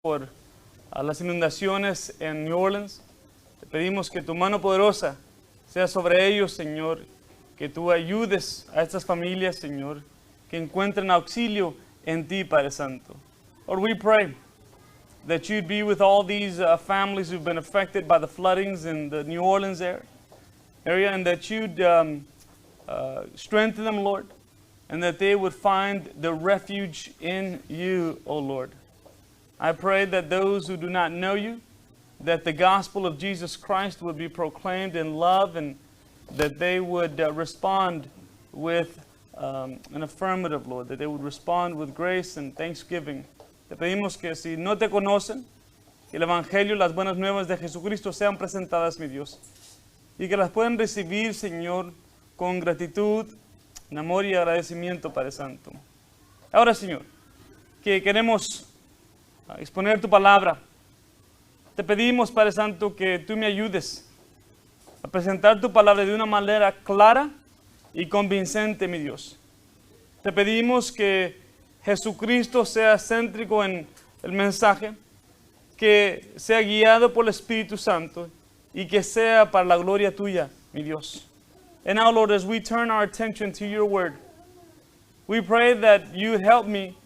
por las inundaciones en New Orleans. Te pedimos que tu mano poderosa sea sobre ellos, Señor, que tú ayudes a estas familias, Señor, que encuentren auxilio en ti, Padre Santo. Lord, we pray that you'd be with all these families who've been affected by the floodings in the New Orleans area, and that you'd strengthen them, Lord, and that they would find the refuge in you, O Lord. I pray that those who do not know you, that the gospel of Jesus Christ would be proclaimed in love, and that they would respond with an affirmative, Lord, that they would respond with grace and thanksgiving. Te pedimos que si no te conocen, que el Evangelio, las buenas nuevas de Jesucristo sean presentadas, mi Dios, y que las puedan recibir, Señor, con gratitud, en amor y agradecimiento, Padre Santo. Ahora, Señor, que queremos exponer tu palabra, te pedimos, Padre Santo, que tú me ayudes a presentar tu palabra de una manera clara y convincente, mi Dios. Te pedimos que Jesucristo sea céntrico en el mensaje, que sea guiado por el Espíritu Santo y que sea para la gloria tuya, mi Dios. And now, Lord, as we turn our attention to your word, we pray that you help me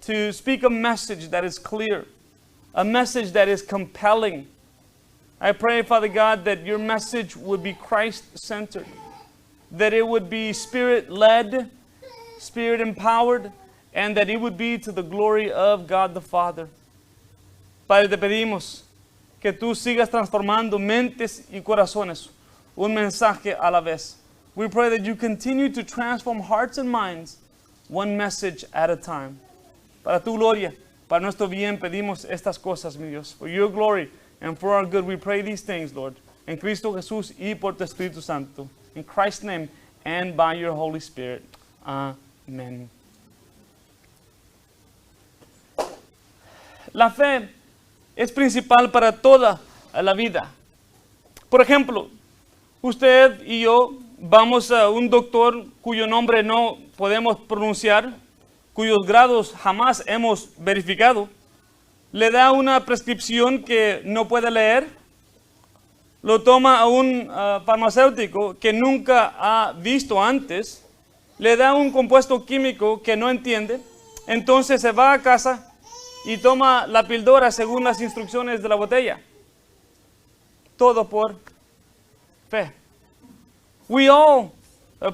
to speak a message that is clear, a message that is compelling. I pray, Father God, that your message would be Christ-centered, that it would be Spirit-led, Spirit-empowered, and that it would be to the glory of God the Father. Padre, te pedimos que tú sigas transformando mentes y corazones, un mensaje a la vez. We pray that you continue to transform hearts and minds, one message at a time. Para tu gloria, para nuestro bien, pedimos estas cosas, mi Dios. For your glory and for our good, we pray these things, Lord. En Cristo Jesús y por tu Espíritu Santo. In Christ's name and by your Holy Spirit. Amen. La fe es principal para toda la vida. Por ejemplo, usted y yo vamos a un doctor cuyo nombre no podemos pronunciar, cuyos grados jamás hemos verificado, le da una prescripción que no puede leer, lo toma a un farmacéutico que nunca ha visto antes, le da un compuesto químico que no entiende, entonces se va a casa y toma la píldora según las instrucciones de la botella. Todo por fe. We all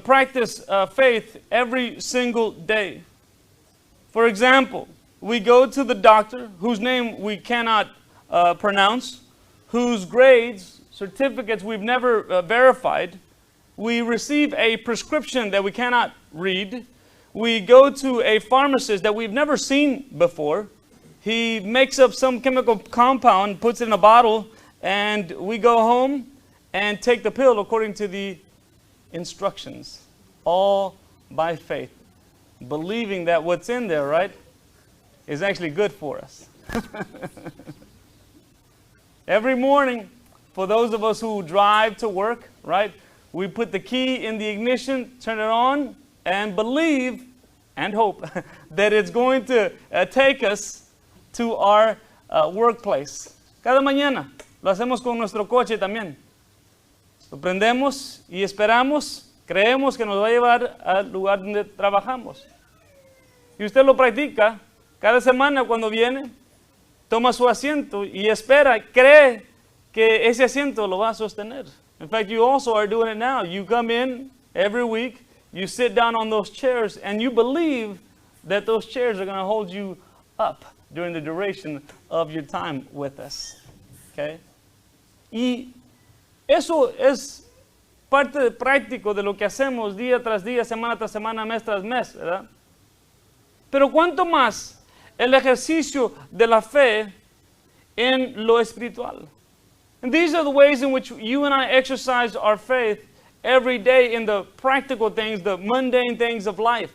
practice faith every single day. For example, we go to the doctor whose name we cannot pronounce, whose grades, certificates we've never verified. We receive a prescription that we cannot read. We go to a pharmacist that we've never seen before. He makes up some chemical compound, puts it in a bottle, and we go home and take the pill according to the instructions, all by faith, believing that what's in there, right, is actually good for us. Every morning, for those of us who drive to work, right, we put the key in the ignition, turn it on, and believe and hope that it's going to take us to our workplace. Cada mañana lo hacemos con nuestro coche también. Lo prendemos y esperamos, creemos que nos va a llevar al lugar donde trabajamos. Y usted lo practica cada semana cuando viene, toma su asiento y espera, cree que ese asiento lo va a sostener. In fact, you also are doing it now. You come in every week, you sit down on those chairs, and you believe that those chairs are going to hold you up during the duration of your time with us. Okay? Y eso es parte práctico de lo que hacemos día tras día, semana tras semana, mes tras mes, ¿verdad? Pero cuánto más el ejercicio de la fe en lo espiritual. And these are the ways in which you and I exercise our faith every day in the practical things, the mundane things of life.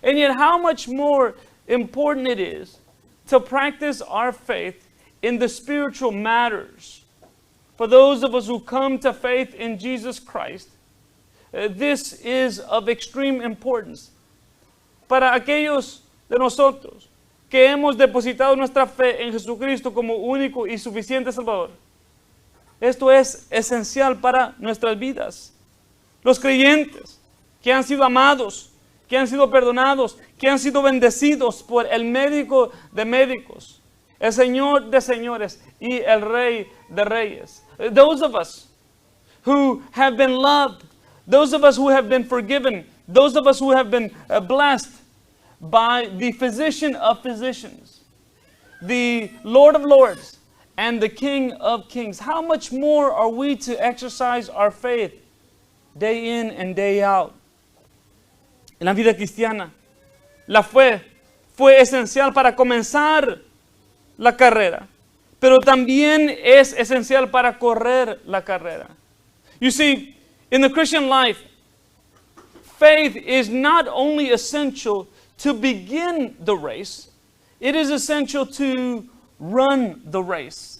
And yet how much more important it is to practice our faith in the spiritual matters. For those of us who come to faith in Jesus Christ, this is of extreme importance. Para aquellos de nosotros que hemos depositado nuestra fe en Jesucristo como único y suficiente Salvador. Esto es esencial para nuestras vidas. Los creyentes que han sido amados, que han sido perdonados, que han sido bendecidos por el médico de médicos, el Señor de señores y el Rey de reyes. Those of us who have been loved, those of us who have been forgiven, those of us who have been blessed by the physician of physicians, the Lord of lords, and the King of kings. How much more are we to exercise our faith day in and day out? En la vida cristiana, la fe fue esencial para comenzar la carrera, pero también es esencial para correr la carrera. You see, in the Christian life, faith is not only essential to begin the race, it is essential to run the race.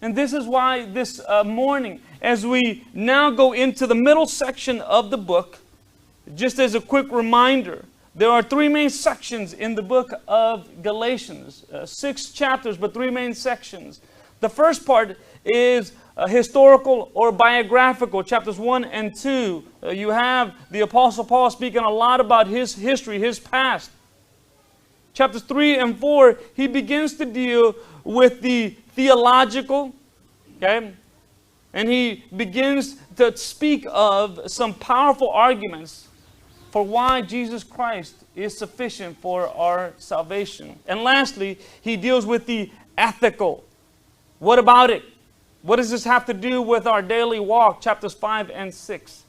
And this is why this morning, as we now go into the middle section of the book, just as a quick reminder, there are three main sections in the book of Galatians. 6 chapters, but 3 main sections. The first part is historical or biographical, chapters 1 and 2. You have the Apostle Paul speaking a lot about his history, his past. Chapters 3 and 4, he begins to deal with the theological, okay? And he begins to speak of some powerful arguments for why Jesus Christ is sufficient for our salvation. And lastly, he deals with the ethical. What about it? What does this have to do with our daily walk? Chapters 5 and 6.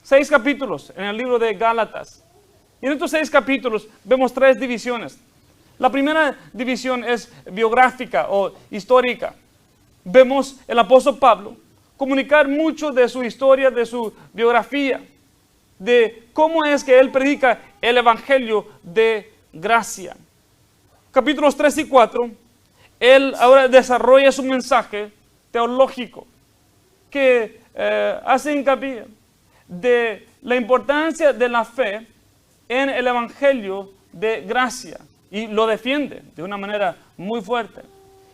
6 capítulos en el libro de Gálatas. Y en estos 6 capítulos vemos 3 divisiones. La primera división es biográfica o histórica. Vemos el apóstol Pablo comunicar mucho de su historia, de su biografía, de cómo es que él predica el evangelio de gracia. Capítulos 3 y 4, él ahora desarrolla su mensaje teológico que hace hincapié de la importancia de la fe en el evangelio de gracia y lo defiende de una manera muy fuerte.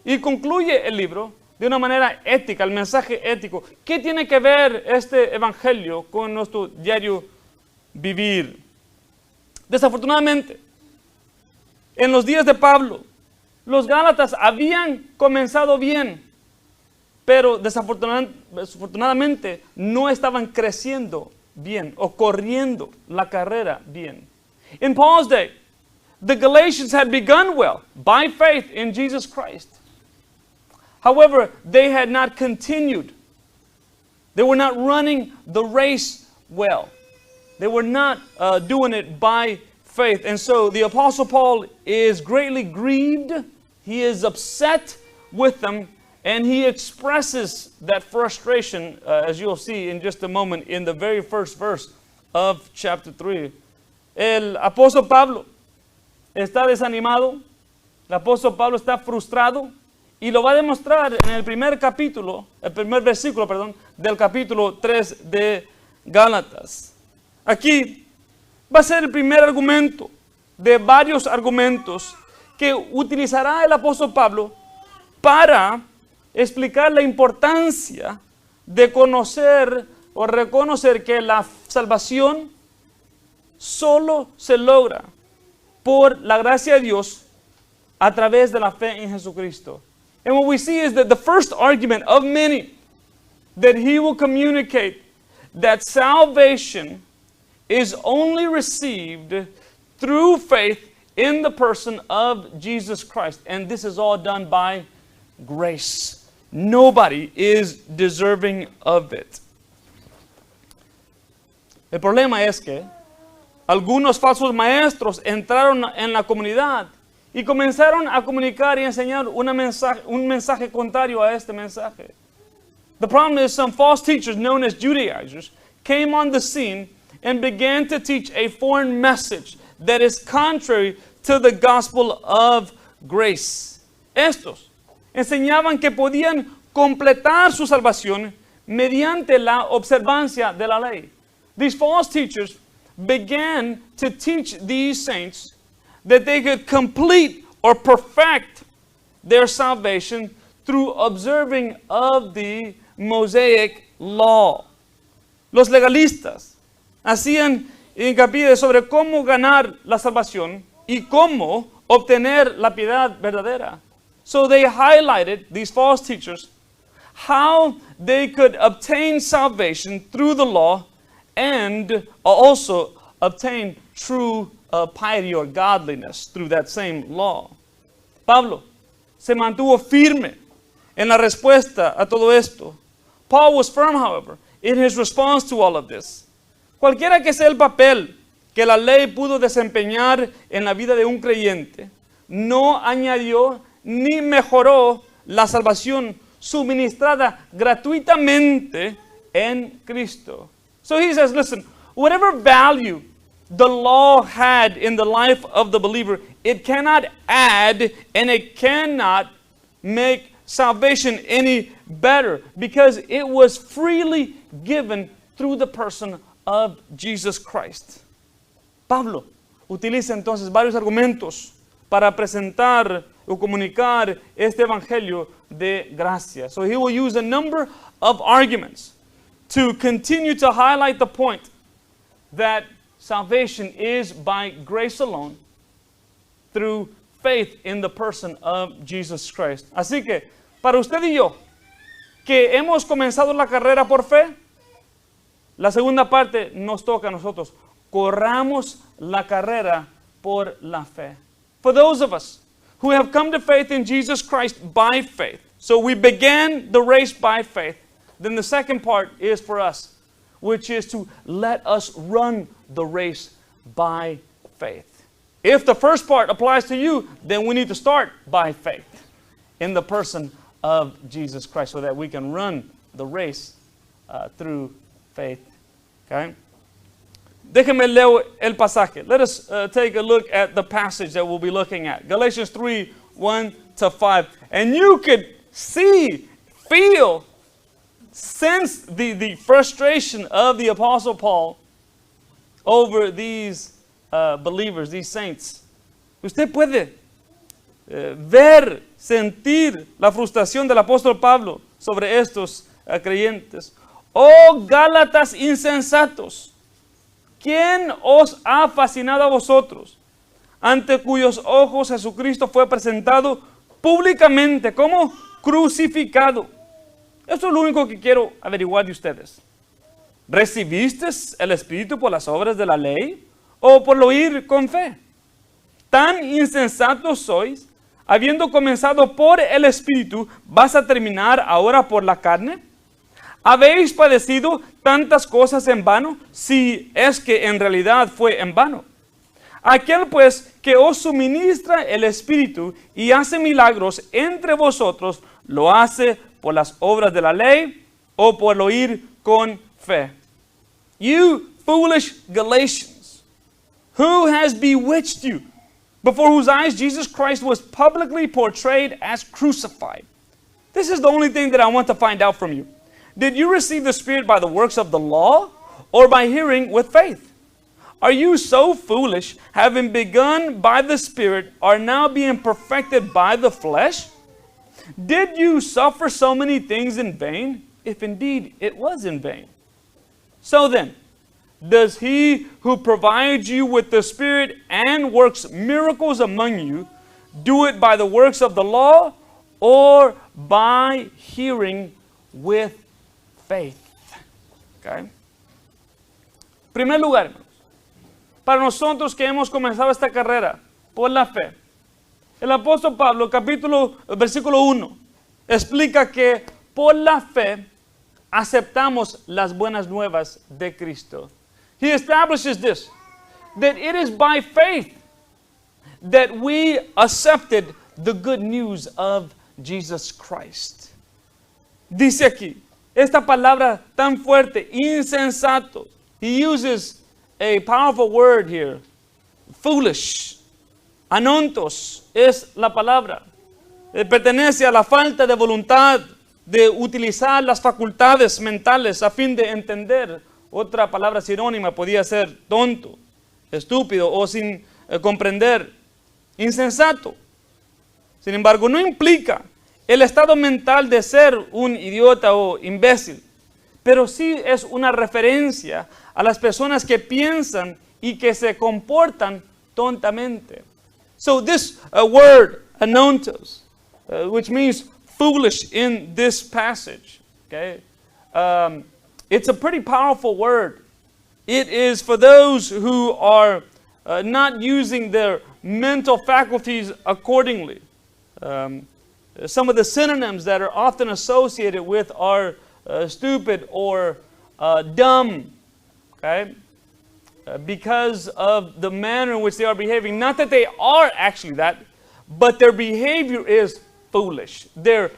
Y concluye el libro de una manera ética, el mensaje ético. ¿Qué tiene que ver este evangelio con nuestro diario vivir? Desafortunadamente, en los días de Pablo, los Gálatas habían comenzado bien, pero desafortunadamente no estaban creciendo bien o corriendo la carrera bien. In Paul's day, the Galatians had begun well by faith in Jesus Christ. However, they had not continued. They were not running the race well. They were not doing it by faith. And so the Apostle Paul is greatly grieved. He is upset with them. And he expresses that frustration, as you'll see in just a moment, in the very first verse of chapter 3. El apóstol Pablo está desanimado. El apóstol Pablo está frustrado. Y lo va a demostrar en el primer versículo, del capítulo 3 de Gálatas. Aquí va a ser el primer argumento de varios argumentos que utilizará el apóstol Pablo para explicar la importancia de conocer o reconocer que la salvación solo se logra por la gracia de Dios a través de la fe en Jesucristo. And what we see is that the first argument of many that he will communicate that salvation is only received through faith in the person of Jesus Christ. And this is all done by grace. Nobody is deserving of it. El problema es que algunos falsos maestros entraron en la comunidad y comenzaron a comunicar y enseñar un mensaje contrario a este mensaje. The problem is some false teachers known as Judaizers came on the scene and began to teach a foreign message that is contrary to the gospel of grace. Estos enseñaban que podían completar su salvación mediante la observancia de la ley. These false teachers began to teach these saints that they could complete or perfect their salvation through observing of the Mosaic law. Los legalistas hacían hincapié sobre cómo ganar la salvación y cómo obtener la piedad verdadera. So they highlighted, these false teachers, how they could obtain salvation through the law and also obtain true piety or godliness through that same law. Pablo se mantuvo firme en la respuesta a todo esto. Paul was firm, however, in his response to all of this. Cualquiera que sea el papel que la ley pudo desempeñar en la vida de un creyente, no añadió ni mejoró la salvación suministrada gratuitamente en Cristo. So he says, listen, whatever value the law had in the life of the believer, it cannot add and it cannot make salvation any better because it was freely given through the person of Jesus Christ. Pablo utiliza entonces varios argumentos para presentar o comunicar este evangelio de gracia. So he will use a number of arguments to continue to highlight the point that salvation is by grace alone through faith in the person of Jesus Christ. Así que, para usted y yo, que hemos comenzado la carrera por fe, la segunda parte nos toca a nosotros. Corramos la carrera por la fe. For those of us who have come to faith in Jesus Christ by faith, so we began the race by faith, then the second part is for us, which is to let us run the race by faith. If the first part applies to you, then we need to start by faith in the person of Jesus Christ so that we can run the race through faith. Okay? Déjenme leer el pasaje. Let us take a look at the passage that we'll be looking at. Galatians 3, 1-5. And you could see, feel, sense the frustration of the Apostle Paul over these believers, these saints. Usted puede ver, sentir la frustración del apóstol Pablo sobre estos creyentes. Oh Gálatas insensatos, ¿quién os ha fascinado a vosotros, ante cuyos ojos Jesucristo fue presentado públicamente como crucificado? Esto es lo único que quiero averiguar de ustedes. ¿Recibiste el Espíritu por las obras de la ley o por el oír con fe? Tan insensatos sois, habiendo comenzado por el Espíritu, ¿vas a terminar ahora por la carne? ¿Habéis padecido tantas cosas en vano, si es que en realidad fue en vano? Aquel pues que os suministra el Espíritu y hace milagros entre vosotros, ¿lo hace por las obras de la ley o por el oír con fe? You foolish Galatians, who has bewitched you, before whose eyes Jesus Christ was publicly portrayed as crucified? This is the only thing that I want to find out from you. Did you receive the Spirit by the works of the law or by hearing with faith? Are you so foolish, having begun by the Spirit, are now being perfected by the flesh? Did you suffer so many things in vain, if indeed it was in vain? So then, does he who provides you with the Spirit and works miracles among you, do it by the works of the law or by hearing with faith? Okay. En primer lugar, hermanos, para nosotros que hemos comenzado esta carrera por la fe, el apóstol Pablo, versículo 1, explica que por la fe aceptamos las buenas nuevas de Cristo. He establishes this, that it is by faith that we accepted the good news of Jesus Christ. Dice aquí, esta palabra tan fuerte, insensato. He uses a powerful word here. Foolish. Anontos es la palabra. Pertenece a la falta de voluntad de utilizar las facultades mentales a fin de entender. Otra palabra sinónima podía ser tonto, estúpido o sin comprender. Insensato. Sin embargo, no implica el estado mental de ser un idiota o imbécil, pero sí es una referencia a las personas que piensan y que se comportan tontamente. So this word, anontos, which means foolish in this passage, okay? It's a pretty powerful word. It is for those who are not using their mental faculties accordingly. Some of the synonyms that are often associated with are stupid or dumb, okay? Because of the manner in which they are behaving. Not that they are actually that, but their behavior is foolish. Their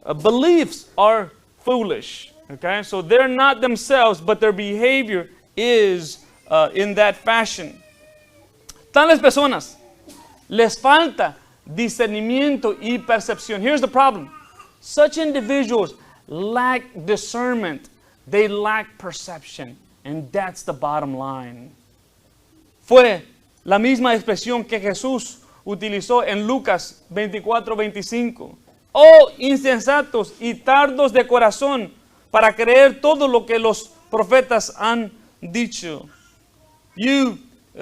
beliefs are foolish, okay? So they're not themselves, but their behavior is in that fashion. Tales personas les falta discernimiento y percepción. Here's the problem. Such individuals lack discernment. They lack perception. And that's the bottom line. Fue la misma expresión que Jesús utilizó en Lucas 24:25. Oh, insensatos y tardos de corazón para creer todo lo que los profetas han dicho. You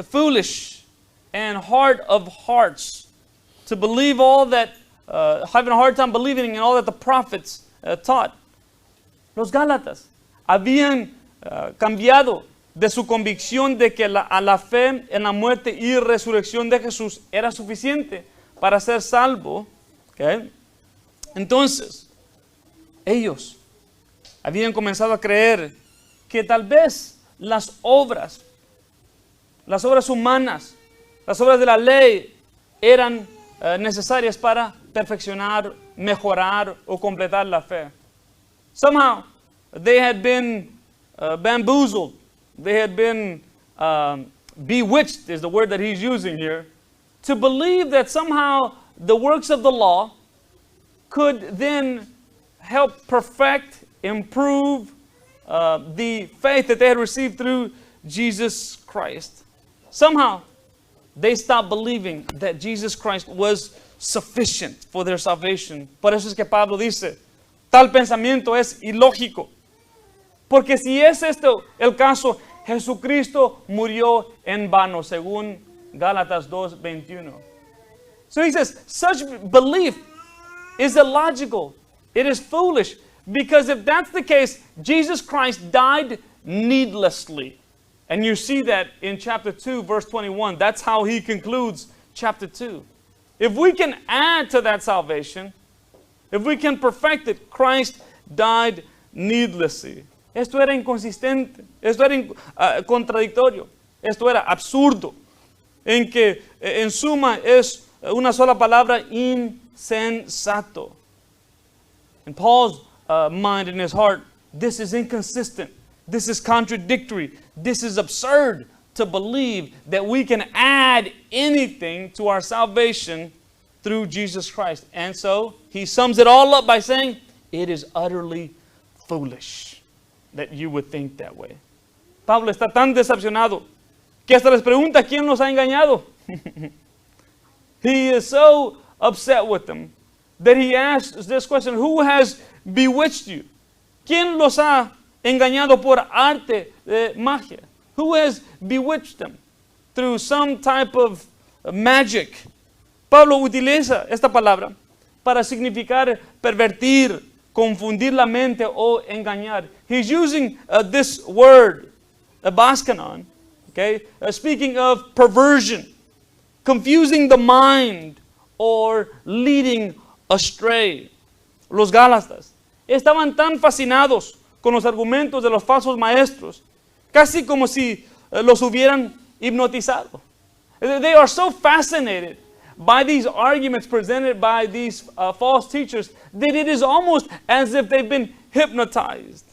foolish and hard of hearts, to believe all that, having a hard time believing in all that the prophets taught. Los Gálatas habían cambiado de su convicción de que a la fe en la muerte y resurrección de Jesús era suficiente para ser salvo. ¿Okay? Entonces, ellos habían comenzado a creer que tal vez las obras humanas, las obras de la ley eran necesarias para perfeccionar, mejorar o completar la fe. Somehow, they had been bamboozled. They had been bewitched, is the word that he's using here, to believe that somehow the works of the law could then help perfect, improve the faith that they had received through Jesus Christ. Somehow, they stopped believing that Jesus Christ was sufficient for their salvation. Por eso es que Pablo dice, tal pensamiento es ilógico. Porque si es esto el caso, Jesucristo murió en vano, según Gálatas 2:21. So he says, such belief is illogical. It is foolish. Because if that's the case, Jesus Christ died needlessly. And you see that in chapter 2, verse 21. That's how he concludes chapter 2. If we can add to that salvation, if we can perfect it, Christ died needlessly. Esto era inconsistente, esto era contradictorio, esto era absurdo, en que en suma es una sola palabra, insensato. In Paul's mind and his heart, this is inconsistent, this is contradictory, this is absurd to believe that we can add anything to our salvation through Jesus Christ. And so he sums it all up by saying, it is utterly foolish that you would think that way. Pablo está tan decepcionado que hasta les pregunta quién los ha engañado. He is so upset with them that he asks this question, who has bewitched you? ¿Quién los ha engañado por arte de magia? Who has bewitched them through some type of magic? Pablo utiliza esta palabra para significar pervertir, confundir la mente o engañar. He's using this word, abaskanon, okay, speaking of perversion, confusing the mind or leading astray. Los Gálatas estaban tan fascinados con los argumentos de los falsos maestros, casi como si los hubieran hipnotizado. They are so fascinated by these arguments presented by these false teachers that it is almost as if they've been hypnotized.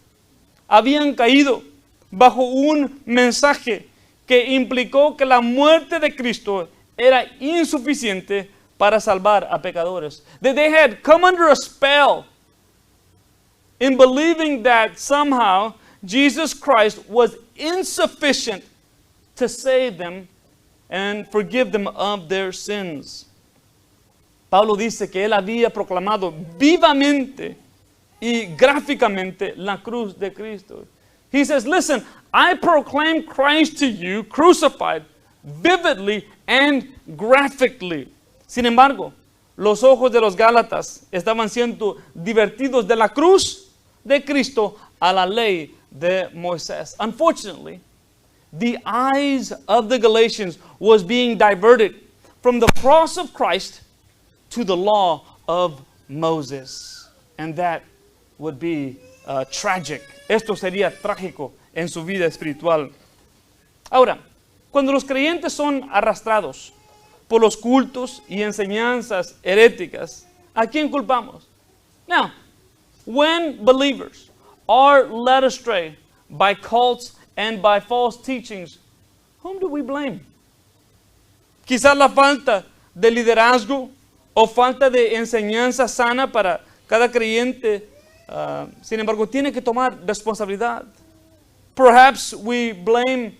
Habían caído bajo un mensaje que implicó que la muerte de Cristo era insuficiente para salvar a pecadores. That they had come under a spell in believing that somehow Jesus Christ was insufficient to save them and forgive them of their sins. Pablo dice que él había proclamado vivamente y gráficamente la cruz de Cristo. He says, listen, I proclaim Christ to you crucified vividly and graphically. Sin embargo, los ojos de los Gálatas estaban siendo divertidos de la cruz de Cristo a la ley de Moisés. Unfortunately, the eyes of the Galatians was being diverted from the cross of Christ to the law of Moses. And that would be tragic. Esto sería trágico en su vida espiritual. Ahora, cuando los creyentes son arrastrados por los cultos y enseñanzas heréticas, ¿a quién culpamos? Now, when believers are led astray by cults and by false teachings, whom do we blame? Quizás la falta de liderazgo o falta de enseñanza sana para cada creyente, sin embargo, tiene que tomar responsabilidad. Perhaps we blame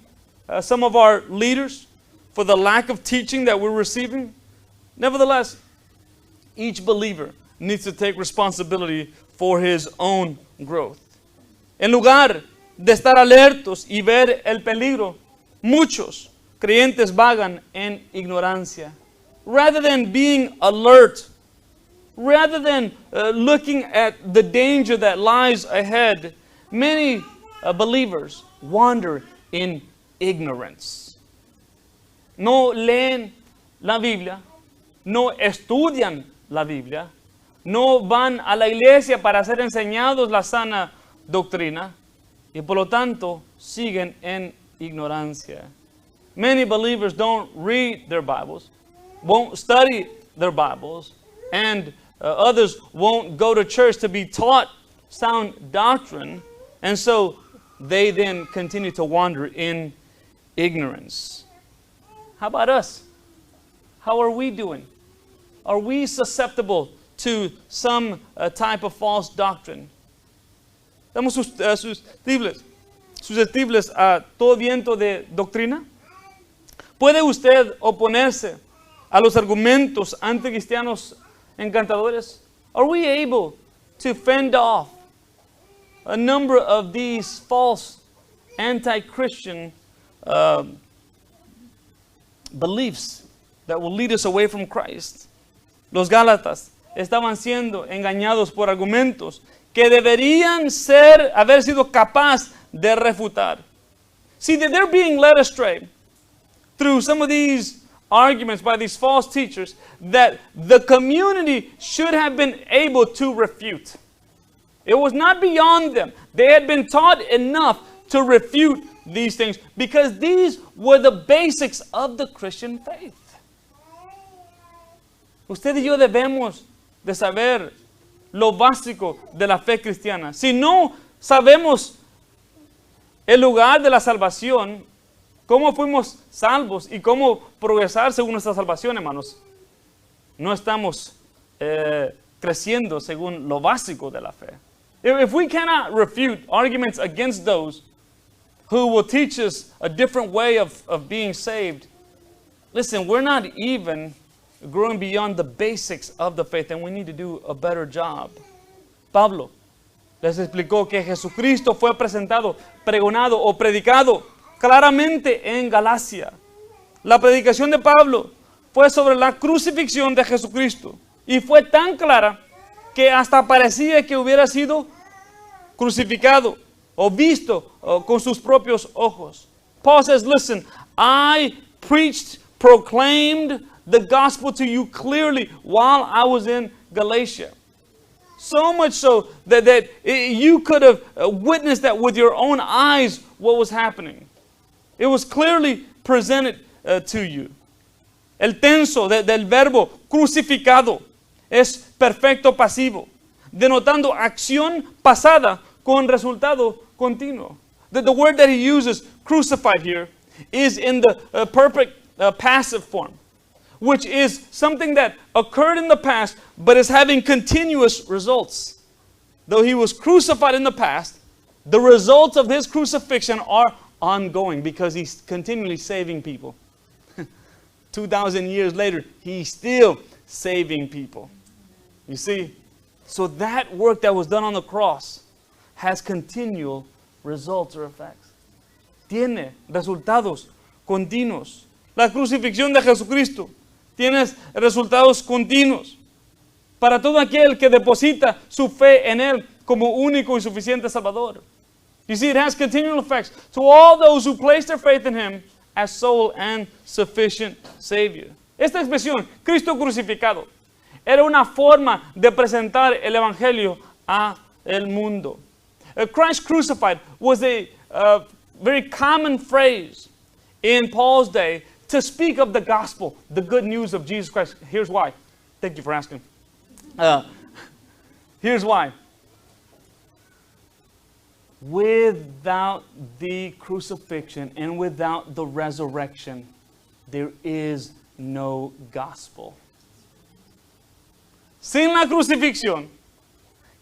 some of our leaders for the lack of teaching that we're receiving. Nevertheless, each believer needs to take responsibility for his own growth. En lugar de estar alertos y ver el peligro, muchos creyentes vagan en ignorancia. Rather than being alert, rather than looking at the danger that lies ahead, many believers wander in ignorance. No leen la Biblia, no estudian la Biblia, no van a la iglesia para ser enseñados la sana doctrina y por lo tanto siguen en ignorancia. Many believers don't read their Bibles, won't study their Bibles, and others won't go to church to be taught sound doctrine, and so they then continue to wander in ignorance. How about us? How are we doing? Are we susceptible to some type of false doctrine? ¿Estamos susceptibles a todo viento de doctrina? ¿Puede usted oponerse a los argumentos anticristianos encantadores? Are we able to fend off a number of these false anti-Christian beliefs that will lead us away from Christ? Los Gálatas estaban siendo engañados por argumentos que deberían haber sido capaz de refutar. See, that they're being led astray through some of these arguments by these false teachers that the community should have been able to refute. It was not beyond them. They had been taught enough to refute these things because these were the basics of the Christian faith. Usted y yo debemos de saber lo básico de la fe cristiana. Si no sabemos el lugar de la salvación, cómo fuimos salvos y cómo progresar según nuestra salvación, hermanos, no estamos creciendo según lo básico de la fe. If we cannot refute arguments against those who will teach us a different way of being saved, listen, we're not even growing beyond the basics of the faith, and we need to do a better job. Pablo les explicó que Jesucristo fue presentado, pregonado o predicado claramente en Galacia. La predicación de Pablo fue sobre la crucifixión de Jesucristo y fue tan clara que hasta parecía que hubiera sido crucificado o visto con sus propios ojos. Paul says, listen, I proclaimed the gospel to you clearly while I was in Galatia. So much so that you could have witnessed that with your own eyes what was happening. It was clearly presented to you. El tenso del verbo crucificado es perfecto pasivo, denotando acción pasada con resultado continuo. The word that he uses, crucified here, is in the perfect passive form, which is something that occurred in the past but is having continuous results. Though he was crucified in the past, the results of his crucifixion are ongoing because he's continually saving people. 2,000 years later, he's still saving people. You see? So that work that was done on the cross has continual results or effects. Tiene resultados continuos. La crucifixión de Jesucristo tiene resultados continuos para todo aquel que deposita su fe en Él como único y suficiente Salvador. You see, it has continual effects to all those who place their faith in Him as sole and sufficient Savior. Esta expresión, Cristo crucificado, era una forma de presentar el Evangelio a el mundo. Christ crucified was a very common phrase in Paul's day to speak of the gospel, the good news of Jesus Christ. Here's why. Thank you for asking. Here's why. Without the crucifixion and without the resurrection, there is no gospel. Sin la crucifixión,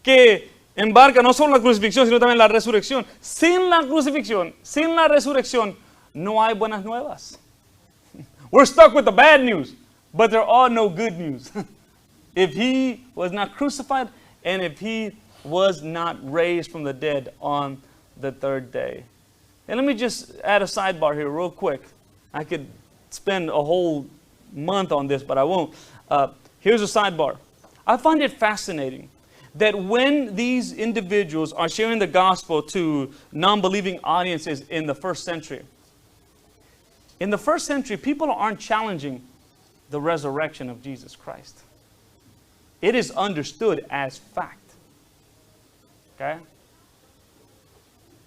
que embarca no solo la crucifixión, sino también la resurrección. Sin la crucifixión, sin la resurrección, no hay buenas nuevas. We're stuck with the bad news, but there are no good news. If He was not crucified and if He was not raised from the dead on the third day. And let me just add a sidebar here real quick. I could spend a whole month on this, but I won't. Here's a sidebar. I find it fascinating that when these individuals are sharing the gospel to non-believing audiences in the first century, people aren't challenging the resurrection of Jesus Christ. It is understood as fact. Okay?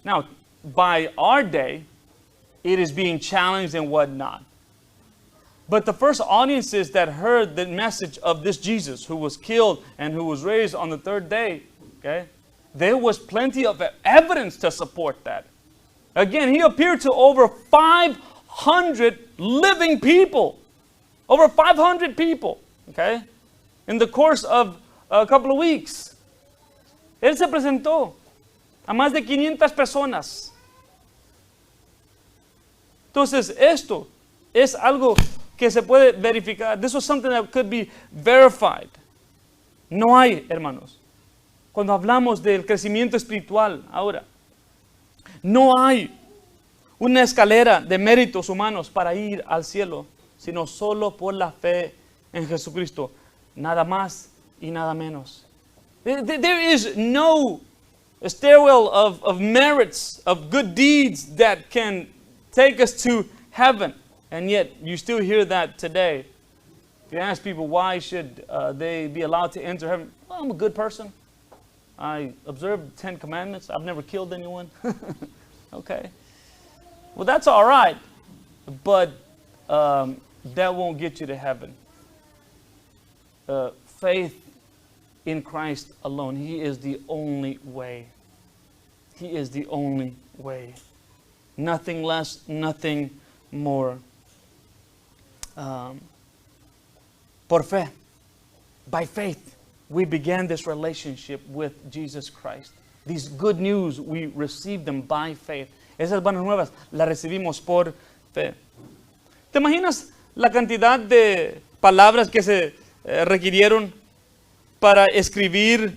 Now, by our day, it is being challenged and whatnot. But the first audiences that heard the message of this Jesus who was killed and who was raised on the third day, okay, there was plenty of evidence to support that. Again, He appeared to over 500 living people. Over 500 people, okay, in the course of a couple of weeks. Él se presentó a más de 500 personas. Entonces, esto es algo que se puede verificar. This was something that could be verified. No hay, hermanos, cuando hablamos del crecimiento espiritual ahora, no hay una escalera de méritos humanos para ir al cielo, sino solo por la fe en Jesucristo. Nada más y nada menos. There is no stairwell of merits, of good deeds that can take us to heaven. And yet, you still hear that today. If you ask people why should they be allowed to enter heaven, well, I'm a good person. I observe the 10 Commandments. I've never killed anyone. Okay. Well, that's all right. But that won't get you to heaven. Faith in Christ alone. He is the only way. He is the only way. Nothing less, nothing more. Por fe, by faith, we began this relationship with Jesus Christ. These good news, we received them by faith. Esas buenas nuevas las recibimos por fe. ¿Te imaginas la cantidad de palabras que se requirieron para escribir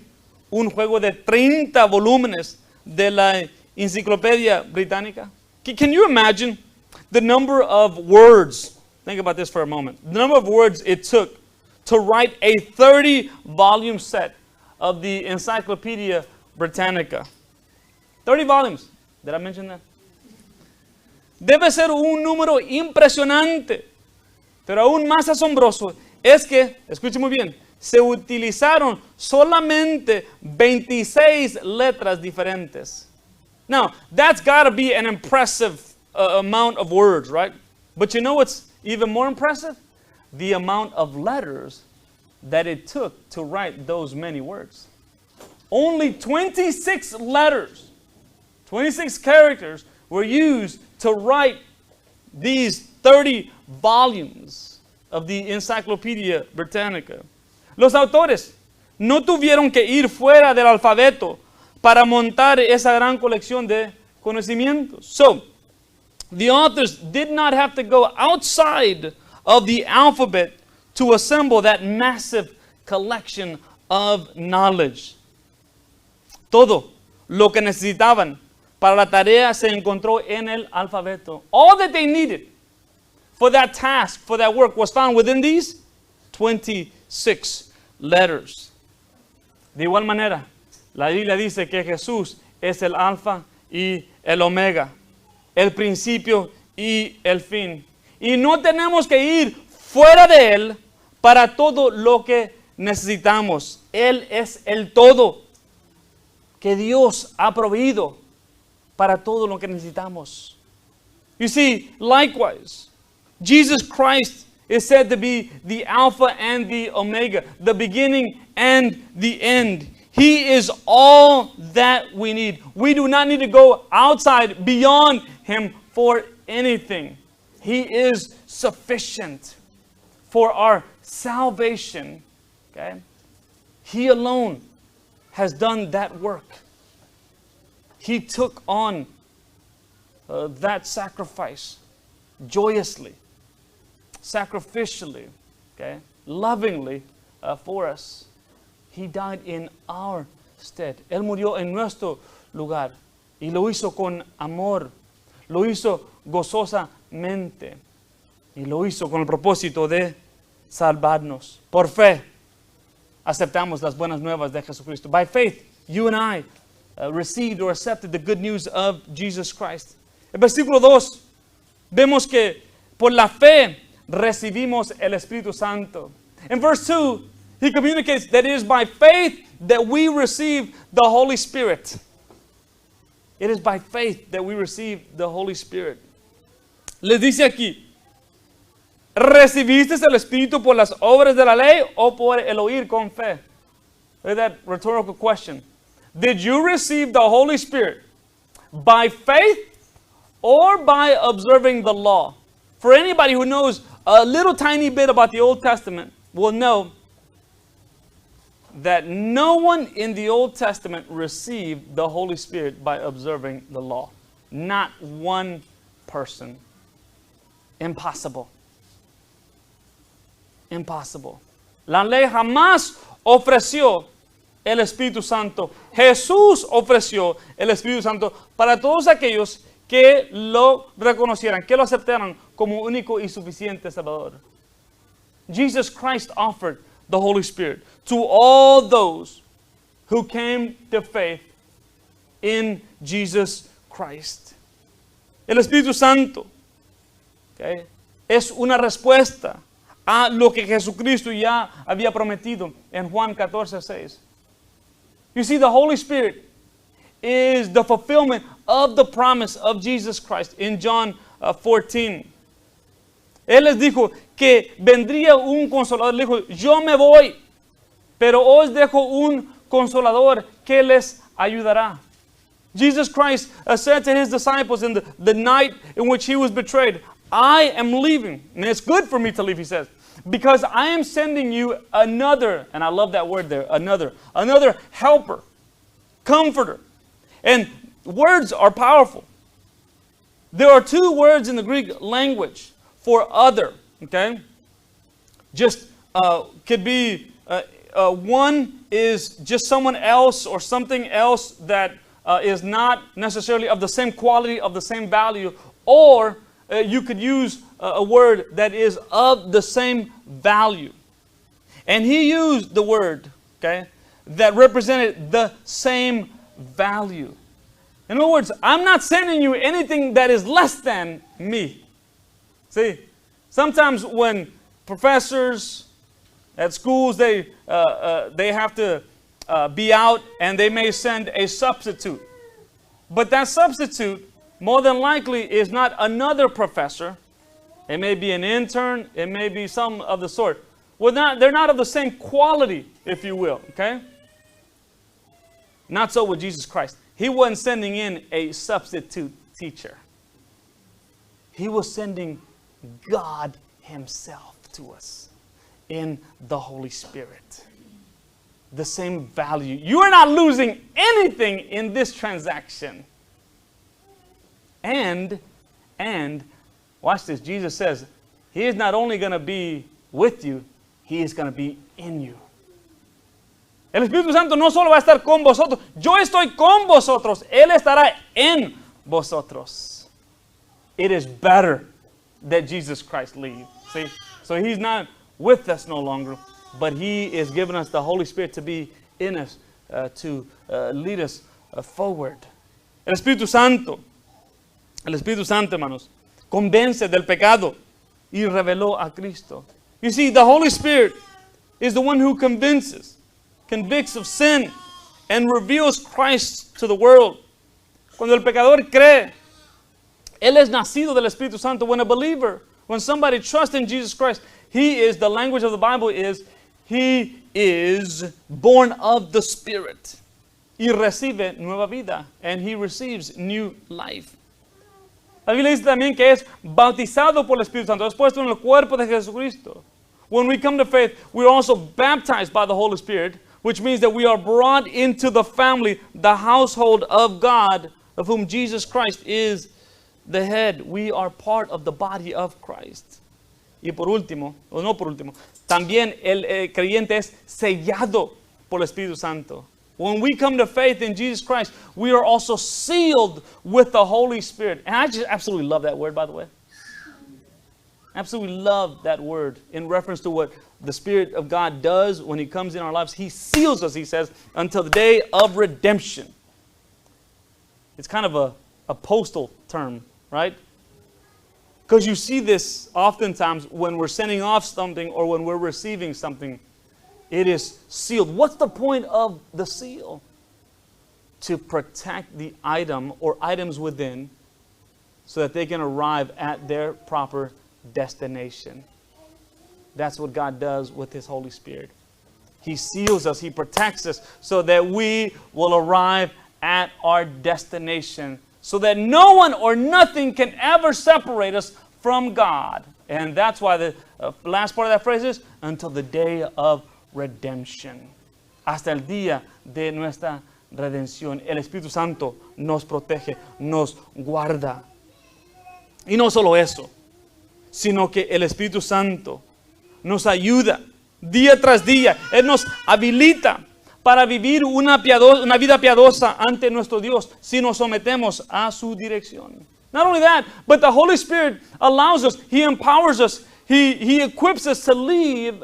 un juego de 30 volúmenes de la Enciclopedia Británica? Can you imagine the number of words? Think about this for a moment. The number of words it took to write a 30-volume set of the Encyclopedia Britannica. 30 volumes. Did I mention that? Debe ser un número impresionante. Pero aún más asombroso es que, escuche muy bien, se utilizaron solamente 26 letras diferentes. Now, that's got to be an impressive amount of words, right? But you know what's even more impressive? The amount of letters that it took to write those many words. Only 26 letters, 26 characters were used to write these 30 volumes of the Encyclopedia Britannica. Los autores no tuvieron que ir fuera del alfabeto para montar esa gran colección de conocimientos. So, the authors did not have to go outside of the alphabet to assemble that massive collection of knowledge. Todo lo que necesitaban para la tarea se encontró en el alfabeto. All that they needed for that task, for that work, was found within these 26 letters. De igual manera, la Biblia dice que Jesús es el alfa y el omega, el principio y el fin. Y no tenemos que ir fuera de Él para todo lo que necesitamos. Él es el todo que Dios ha proveído para todo lo que necesitamos. You see, likewise, Jesus Christ is said to be the Alpha and the Omega, the beginning and the end. He is all that we need. We do not need to go outside beyond Him for anything. He is sufficient for our salvation. Okay? He alone has done that work. He took on that sacrifice joyously, sacrificially, okay, lovingly for us. He died in our stead. Él murió en nuestro lugar y lo hizo con amor, lo hizo gozosamente y lo hizo con el propósito de salvarnos. Por fe aceptamos las buenas nuevas de Jesucristo. By faith, you and I received or accepted the good news of Jesus Christ. El versículo 2, vemos que por la fe recibimos el Espíritu Santo. In verse 2, he communicates that it is by faith that we receive the Holy Spirit. It is by faith that we receive the Holy Spirit. Les dice aquí, ¿recibiste el Espíritu por las obras de la ley o por el oír con fe? Look at that rhetorical question. Did you receive the Holy Spirit by faith or by observing the law? For anybody who knows a little tiny bit about the Old Testament will know that no one in the Old Testament received the Holy Spirit by observing the law. Not one person. Impossible. Impossible. La ley jamás ofreció el Espíritu Santo. Jesús ofreció el Espíritu Santo para todos aquellos que lo reconocieran, que lo aceptaran como único y suficiente Salvador. Jesus Christ offered the Holy Spirit to all those who came to faith in Jesus Christ. El Espíritu Santo, okay, es una respuesta a lo que Jesucristo ya había prometido en Juan 14:6. You see, the Holy Spirit is the fulfillment of the promise of Jesus Christ in John 14. Él les dijo que vendría un consolador. Le dijo, yo me voy, pero os dejo un consolador que les ayudará. Jesus Christ said to his disciples in the night in which he was betrayed, I am leaving. And it's good for me to leave, he says, because I am sending you another, and I love that word there, another helper, comforter. And words are powerful. There are two words in the Greek language for other, okay? Just could be, one is just someone else or something else that is not necessarily of the same quality, of the same value, or you could use a word that is of the same value. And he used the word, okay, that represented the same value. In other words, I'm not sending you anything that is less than me. See, sometimes when professors at schools, they have to be out and they may send a substitute. But that substitute, more than likely, is not another professor. It may be an intern. It may be some of the sort. Well, they're not of the same quality, if you will, okay? Not so with Jesus Christ. He wasn't sending in a substitute teacher. He was sending God Himself to us in the Holy Spirit. The same value. You are not losing anything in this transaction. And watch this. Jesus says, He is not only going to be with you, He is going to be in you. El Espíritu Santo no solo va a estar con vosotros. Yo estoy con vosotros. Él estará en vosotros. It is better that Jesus Christ leave. See? So He's not with us no longer, but He is giving us the Holy Spirit to be in us, to lead us forward. El Espíritu Santo, hermanos, convence del pecado y reveló a Cristo. You see, the Holy Spirit is the one who convicts of sin, and reveals Christ to the world. Cuando el pecador cree, él es nacido del Espíritu Santo. When a believer, when somebody trusts in Jesus Christ, he is, the language of the Bible is, he is born of the Spirit. Y recibe nueva vida. And he receives new life. La Biblia dice también que es bautizado por el Espíritu Santo. Es puesto en el cuerpo de Jesucristo. When we come to faith, we're also baptized by the Holy Spirit, which means that we are brought into the family, the household of God, of whom Jesus Christ is the head. We are part of the body of Christ. Y por último, o no por último, también el creyente es sellado por el Espíritu Santo. When we come to faith in Jesus Christ, we are also sealed with the Holy Spirit. And I just absolutely love that word, by the way. Absolutely love that word in reference to what the Spirit of God does when He comes in our lives. He seals us, He says, until the day of redemption. It's kind of a postal term, right? Because you see this oftentimes when we're sending off something or when we're receiving something. It is sealed. What's the point of the seal? To protect the item or items within so that they can arrive at their proper destination. That's what God does with His Holy Spirit. He seals us, He protects us so that we will arrive at our destination, so that no one or nothing can ever separate us from God. And that's why the last part of that phrase is, until the day of redemption. Hasta el día de nuestra redención. El Espíritu Santo nos protege, nos guarda. Y no solo eso, sino que el Espíritu Santo nos ayuda día tras día. Él nos habilita para vivir una vida piadosa ante nuestro Dios si nos sometemos a su dirección. Not only that, but the Holy Spirit allows us, He empowers us, He equips us to live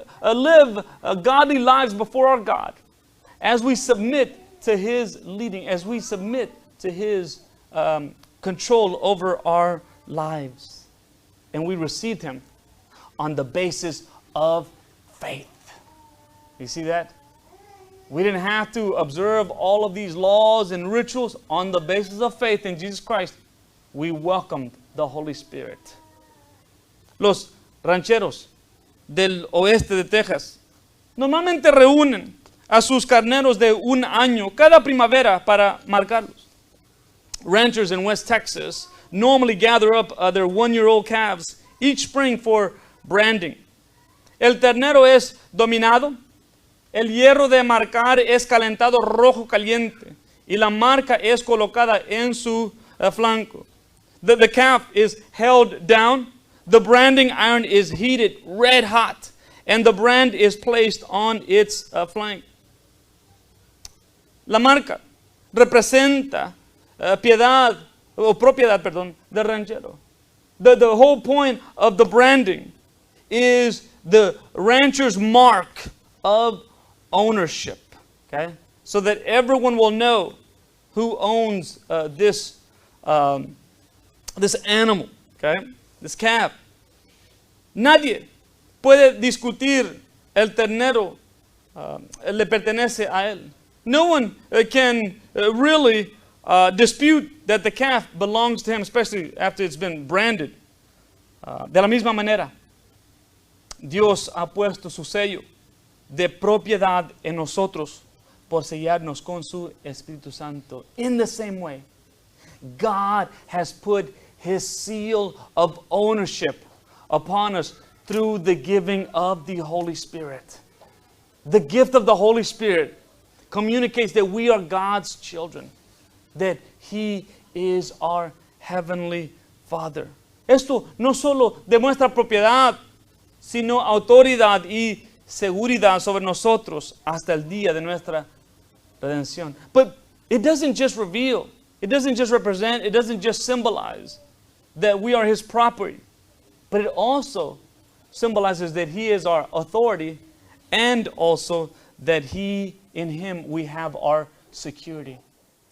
godly lives before our God as we submit to His leading, as we submit to His control over our lives. And we received Him on the basis of faith. You see that? We didn't have to observe all of these laws and rituals. On the basis of faith in Jesus Christ, we welcomed the Holy Spirit. Los rancheros del oeste de Texas normalmente reúnen a sus carneros de un año cada primavera para marcarlos. Ranchers in West Texas normally gather up their one-year-old calves each spring for branding. El ternero es dominado, el hierro de marcar es calentado rojo caliente y la marca es colocada en su flanco. The calf is held down, the branding iron is heated red hot, and the brand is placed on its flank. La marca representa propiedad del ranchero. The whole point of the branding is the rancher's mark of ownership. Okay? So that everyone will know who owns this animal, okay? This calf. Nadie puede discutir el ternero le pertenece a él. No one can really dispute that the calf belongs to him, especially after it's been branded. De la misma manera, Dios ha puesto su sello de propiedad en nosotros por sellarnos con su Espíritu Santo. In the same way, God has put His seal of ownership upon us through the giving of the Holy Spirit. The gift of the Holy Spirit communicates that we are God's children, that He is our Heavenly Father. Esto no solo demuestra propiedad, sino autoridad y seguridad sobre nosotros hasta el día de nuestra redención. But it doesn't just reveal, it doesn't just represent, it doesn't just symbolize that we are His property, but it also symbolizes that He is our authority and also that in Him we have our security.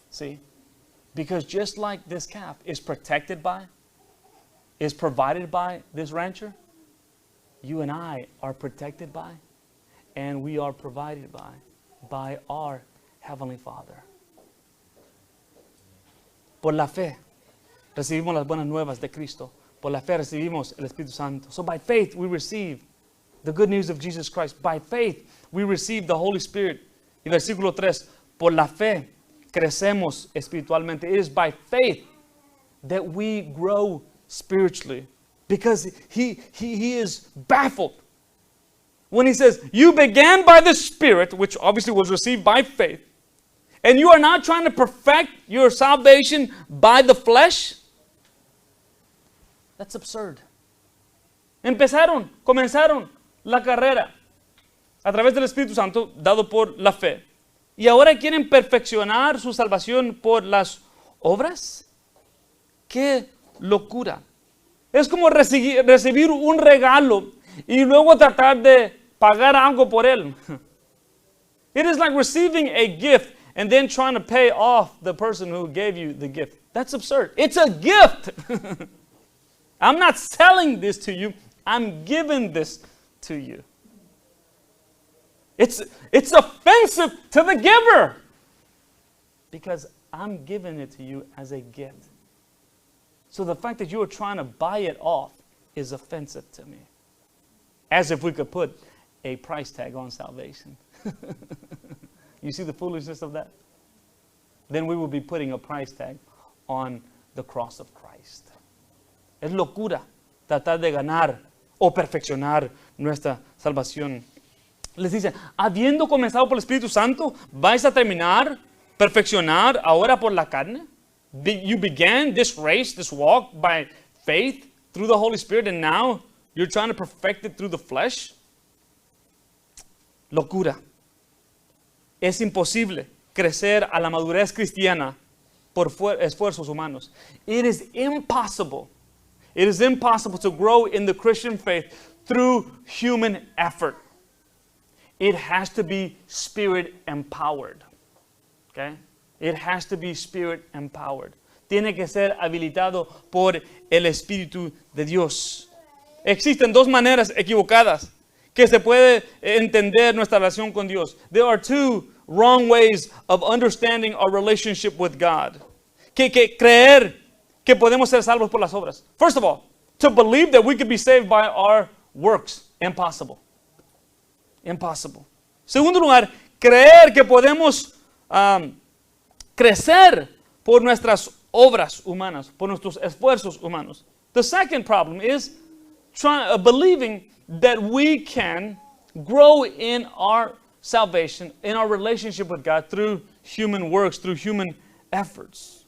See? Because just like this calf is protected by, is provided by this rancher, you and I are protected by, and we are provided by our Heavenly Father. Por la fe recibimos las buenas nuevas de Cristo. Por la fe recibimos el Espíritu Santo. So by faith we receive the good news of Jesus Christ. By faith we receive the Holy Spirit. Y versículo 3, por la fe crecemos espiritualmente. It is by faith that we grow spiritually. Because he is baffled when he says, you began by the Spirit, which obviously was received by faith, and you are now trying to perfect your salvation by the flesh. That's absurd. Comenzaron la carrera a través del Espíritu Santo dado por la fe. Y ahora quieren perfeccionar su salvación por las obras. ¡Qué locura! Es como recibir un regalo y luego tratar de pagar algo por él. It is like receiving a gift and then trying to pay off the person who gave you the gift. That's absurd. It's a gift. I'm not selling this to you. I'm giving this to you. It's offensive to the giver because I'm giving it to you as a gift. So the fact that you are trying to buy it off is offensive to me. As if we could put a price tag on salvation. You see the foolishness of that? Then we will be putting a price tag on the cross of Christ. Es locura tratar de ganar o perfeccionar nuestra salvación. Les dice, habiendo comenzado por el Espíritu Santo, ¿vais a terminar, perfeccionar ahora por la carne? You began this race, this walk by faith through the Holy Spirit, and now you're trying to perfect it through the flesh? Locura. Es imposible crecer a la madurez cristiana por esfuerzos humanos. It is impossible. It is impossible to grow in the Christian faith through human effort. It has to be Spirit empowered. Okay? It has to be Spirit empowered. Tiene que ser habilitado por el Espíritu de Dios. Existen dos maneras equivocadas que se puede entender nuestra relación con Dios. There are two wrong ways of understanding our relationship with God. Que creer que podemos ser salvos por las obras. First of all, to believe that we could be saved by our works. Impossible. Impossible. Segundo lugar, creer que podemos crecer por nuestras obras humanas, por nuestros esfuerzos humanos. The second problem is believing that we can grow in our salvation, in our relationship with God through human works, through human efforts.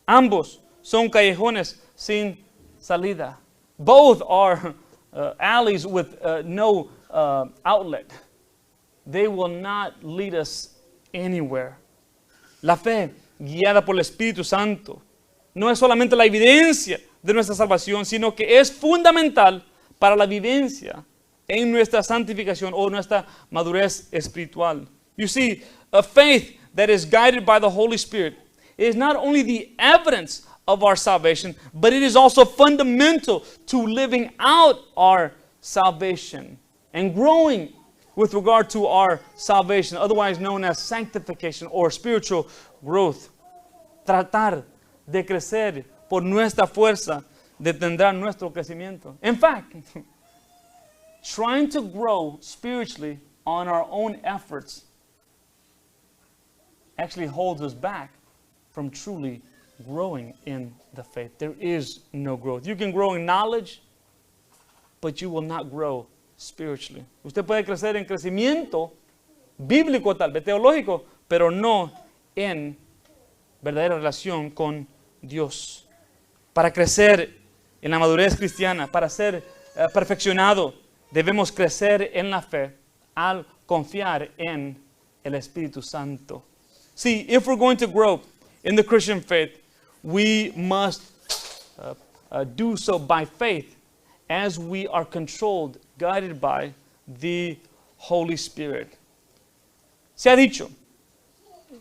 Ambos son callejones sin salida. Both are alleys with no outlet. They will not lead us anywhere. La fe, guiada por el Espíritu Santo, no es solamente la evidencia de nuestra salvación, sino que es fundamental para la vivencia en nuestra santificación o nuestra madurez espiritual. You see, a faith that is guided by the Holy Spirit is not only the evidence of our salvation, but it is also fundamental to living out our salvation and growing with regard to our salvation, otherwise known as sanctification or spiritual growth. Tratar de crecer por nuestra fuerza detendrá nuestro crecimiento. In fact, trying to grow spiritually on our own efforts actually holds us back from truly growing in the faith. There is no growth. You can grow in knowledge, but you will not grow spiritually. Usted puede crecer en crecimiento bíblico, tal vez teológico, pero no en verdadera relación con Dios. Para crecer en la madurez cristiana, para ser perfeccionado, debemos crecer en la fe al confiar en el Espíritu Santo. See, if we're going to grow in the Christian faith, we must do so by faith as we are controlled, guided by the Holy Spirit. Se ha dicho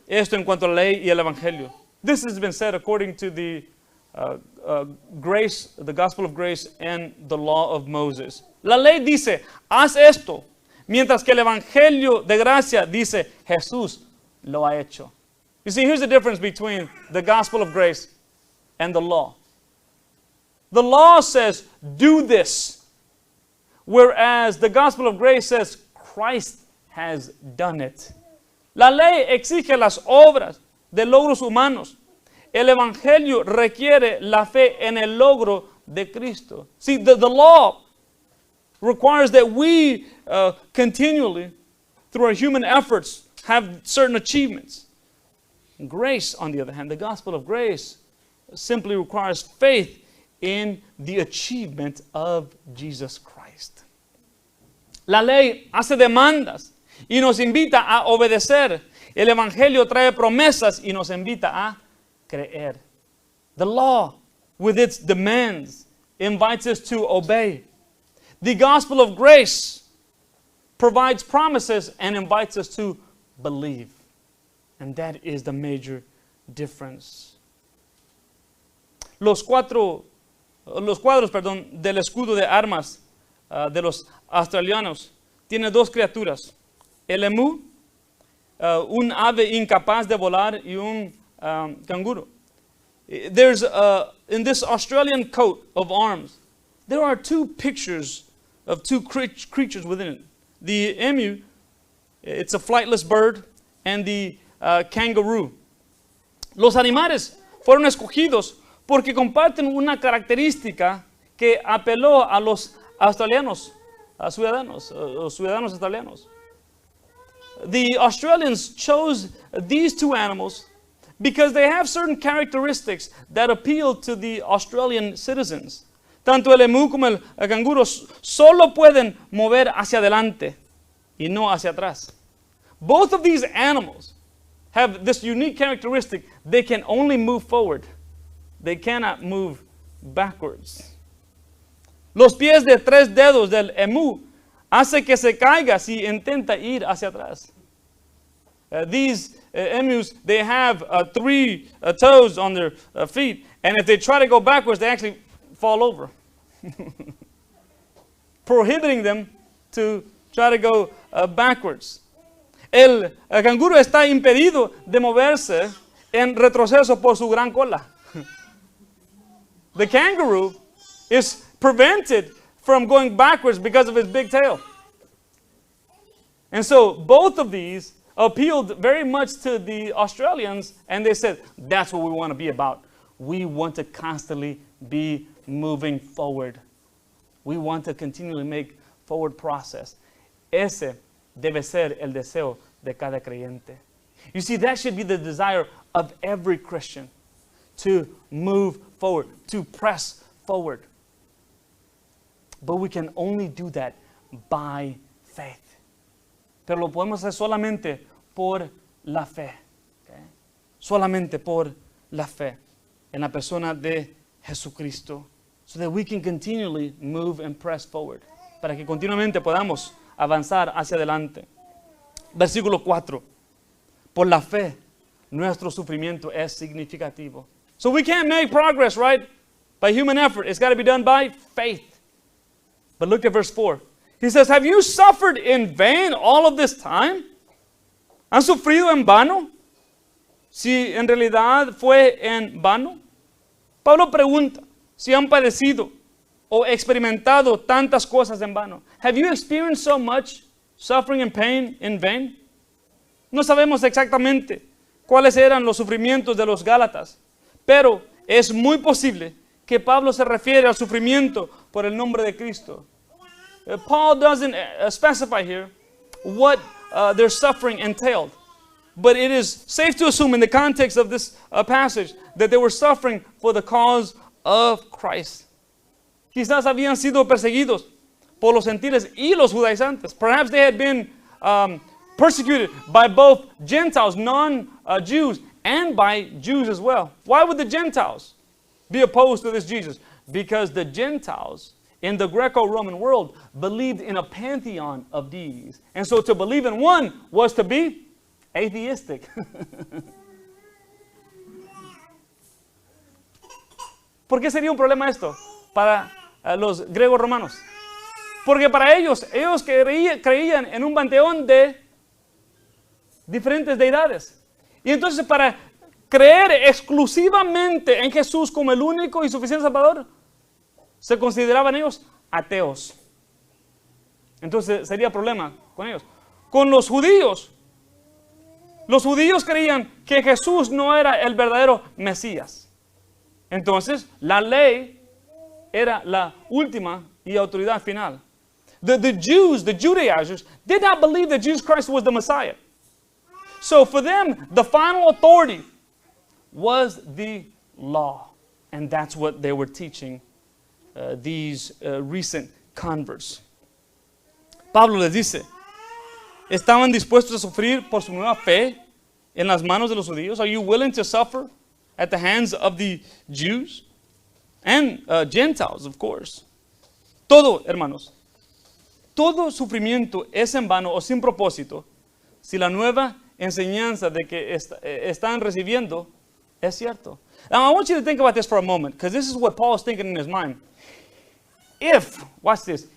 esto en cuanto a la ley y el Evangelio. This has been said according to the grace, the gospel of grace and the law of Moses. La ley dice, haz esto, mientras que el Evangelio de gracia dice, Jesús lo ha hecho. You see, here's the difference between the gospel of grace and the law. The law says, do this, whereas the gospel of grace says, Christ has done it. La ley exige las obras de logros humanos. El Evangelio requiere la fe en el logro de Cristo. See, the law requires that we continually, through our human efforts, have certain achievements. Grace, on the other hand, the gospel of grace, simply requires faith in the achievement of Jesus Christ. La ley hace demandas y nos invita a obedecer. El Evangelio trae promesas y nos invita a creer. The law, with its demands, invites us to obey. The gospel of grace provides promises and invites us to believe. And that is the major difference. Los cuadros, del escudo de armas de los australianos tiene dos criaturas. El emú, un ave incapaz de volar, y un canguro. There's, in this Australian coat of arms, there are two pictures of two creatures within it. The emu, it's a flightless bird, and the kangaroo. Los animales fueron escogidos porque comparten una característica que apeló a los australianos, ciudadanos australianos. The Australians chose these two animals because they have certain characteristics that appeal to the Australian citizens. Tanto el emú como el canguro solo pueden mover hacia adelante y no hacia atrás. Both of these animals have this unique characteristic. They can only move forward. They cannot move backwards. Los pies de 3 dedos del emú hace que se caiga si intenta ir hacia atrás. These emus, they have 3 toes on their feet, and if they try to go backwards, they actually fall over, prohibiting them to try to go backwards. El canguro está impedido de moverse en retroceso por su gran cola. The kangaroo is prevented from going backwards because of his big tail. And so both of these appealed very much to the Australians, and they said, that's what we want to be about. We want to constantly be moving forward. We want to continually make forward process. Ese debe ser el deseo de cada creyente. You see, that should be the desire of every Christian, to move forward, to press forward. But we can only do that by faith. Pero lo podemos hacer solamente por la fe. Okay? Solamente por la fe en la persona de Jesucristo. So that we can continually move and press forward. Para que continuamente podamos avanzar hacia adelante. Versículo 4. Por la fe, nuestro sufrimiento es significativo. So we can't make progress, right? By human effort. It's got to be done by faith. But look at verse 4. He says, have you suffered in vain all of this time? ¿Han sufrido en vano? Si en realidad fue en vano. Pablo pregunta si han padecido o experimentado tantas cosas en vano. Have you experienced so much suffering and pain in vain? No sabemos exactamente cuáles eran los sufrimientos de los Gálatas, pero es muy posible que Pablo se refiere al sufrimiento por el nombre de Cristo. Paul doesn't specify here what their suffering entailed, but it is safe to assume in the context of this passage that they were suffering for the cause of Christ. Quizás habían sido perseguidos por los gentiles y los judaizantes. Perhaps they had been persecuted by both Gentiles, non-Jews, and by Jews as well. Why would the Gentiles be opposed to this Jesus? Because the Gentiles in the Greco-Roman world believed in a pantheon of deities. And so to believe in one was to be atheistic. ¿Por qué sería un problema esto para los griegos romanos? Porque para ellos creían en un panteón de diferentes deidades. Y entonces para creer exclusivamente en Jesús como el único y suficiente Salvador, se consideraban ellos ateos. Entonces sería problema con ellos. Con los judíos creían que Jesús no era el verdadero Mesías. Entonces la ley era la última y autoridad final. The Jews, the Judaizers, did not believe that Jesus Christ was the Messiah. So for them, the final authority was the law. And that's what they were teaching these recent converts. Pablo les dice, ¿estaban dispuestos a sufrir por su nueva fe en las manos de los judíos? Are you willing to suffer at the hands of the Jews? And Gentiles, of course. Todo, hermanos, todo sufrimiento es en vano o sin propósito si la nueva enseñanza de que están recibiendo es cierto. Now, I want you to think about this for a moment, because this is what Paul is thinking in his mind. Watch this,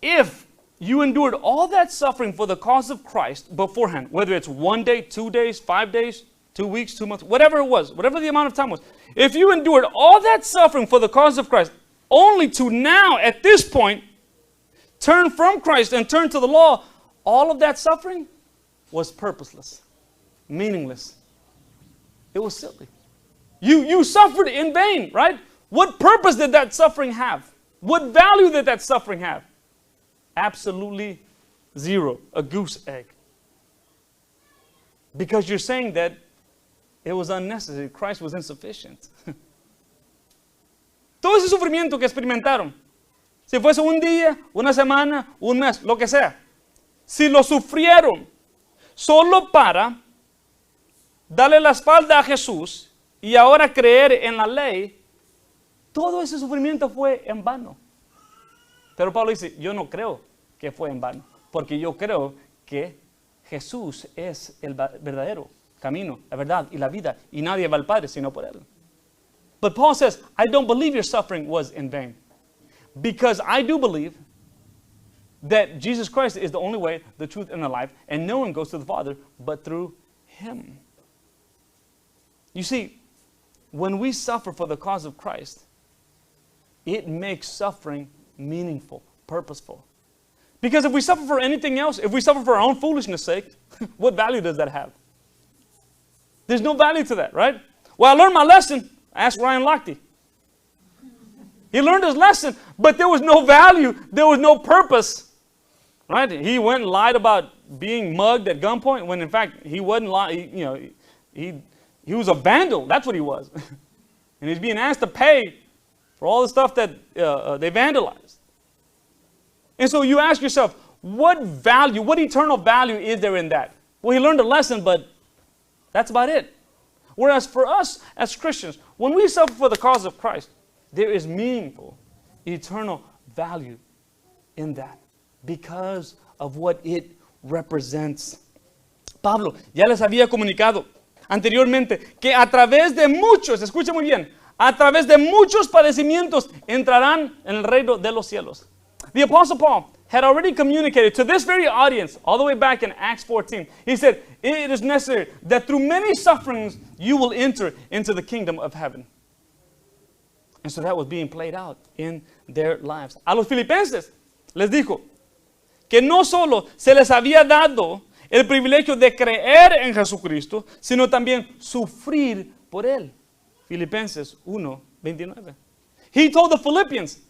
if you endured all that suffering for the cause of Christ beforehand, whether it's 1 day, 2 days, 5 days, 2 weeks, 2 months, whatever it was, whatever the amount of time was, if you endured all that suffering for the cause of Christ, only to now, at this point, turn from Christ and turn to the law, all of that suffering was purposeless, meaningless. It was silly. You suffered in vain, right? What purpose did that suffering have? What value did that suffering have? Absolutely zero, a goose egg. Because you're saying that it was unnecessary, Christ was insufficient. Todo ese sufrimiento que experimentaron, si fuese un día, una semana, un mes, lo que sea, si lo sufrieron solo para darle la espalda a Jesús y ahora creer en la ley, todo ese sufrimiento fue en vano. Pero Pablo dice, yo no creo que fue en vano, porque yo creo que Jesús es el verdadero camino, la verdad y la vida, y nadie va al Padre sino por Él. But Paul says, I don't believe your suffering was in vain, because I do believe that Jesus Christ is the only way, the truth, and the life, and no one goes to the Father but through Him. You see, when we suffer for the cause of Christ, it makes suffering meaningful, purposeful. Because if we suffer for anything else, if we suffer for our own foolishness' sake, what value does that have? There's no value to that, right? Well, I learned my lesson. Ask Ryan Lochte. He learned his lesson, but there was no value. There was no purpose, right? He went and lied about being mugged at gunpoint when, in fact, he wasn't lying. He was a vandal. That's what he was. And he's being asked to pay for all the stuff that they vandalized. And so you ask yourself, what value, what eternal value is there in that? Well, he learned a lesson, but that's about it. Whereas for us as Christians, when we suffer for the cause of Christ, there is meaningful, eternal value in that because of what it represents. Pablo ya les había comunicado anteriormente que a través de muchos, escuchen muy bien, a través de muchos padecimientos entrarán en el reino de los cielos. The Apostle Paul had already communicated to this very audience, all the way back in Acts 14. He said, it is necessary that through many sufferings you will enter into the kingdom of heaven. And so that was being played out in their lives. A los filipenses les dijo que no solo se les había dado el privilegio de creer en Jesucristo, sino también sufrir por Él. Filipenses 1:29. He told the Philippians,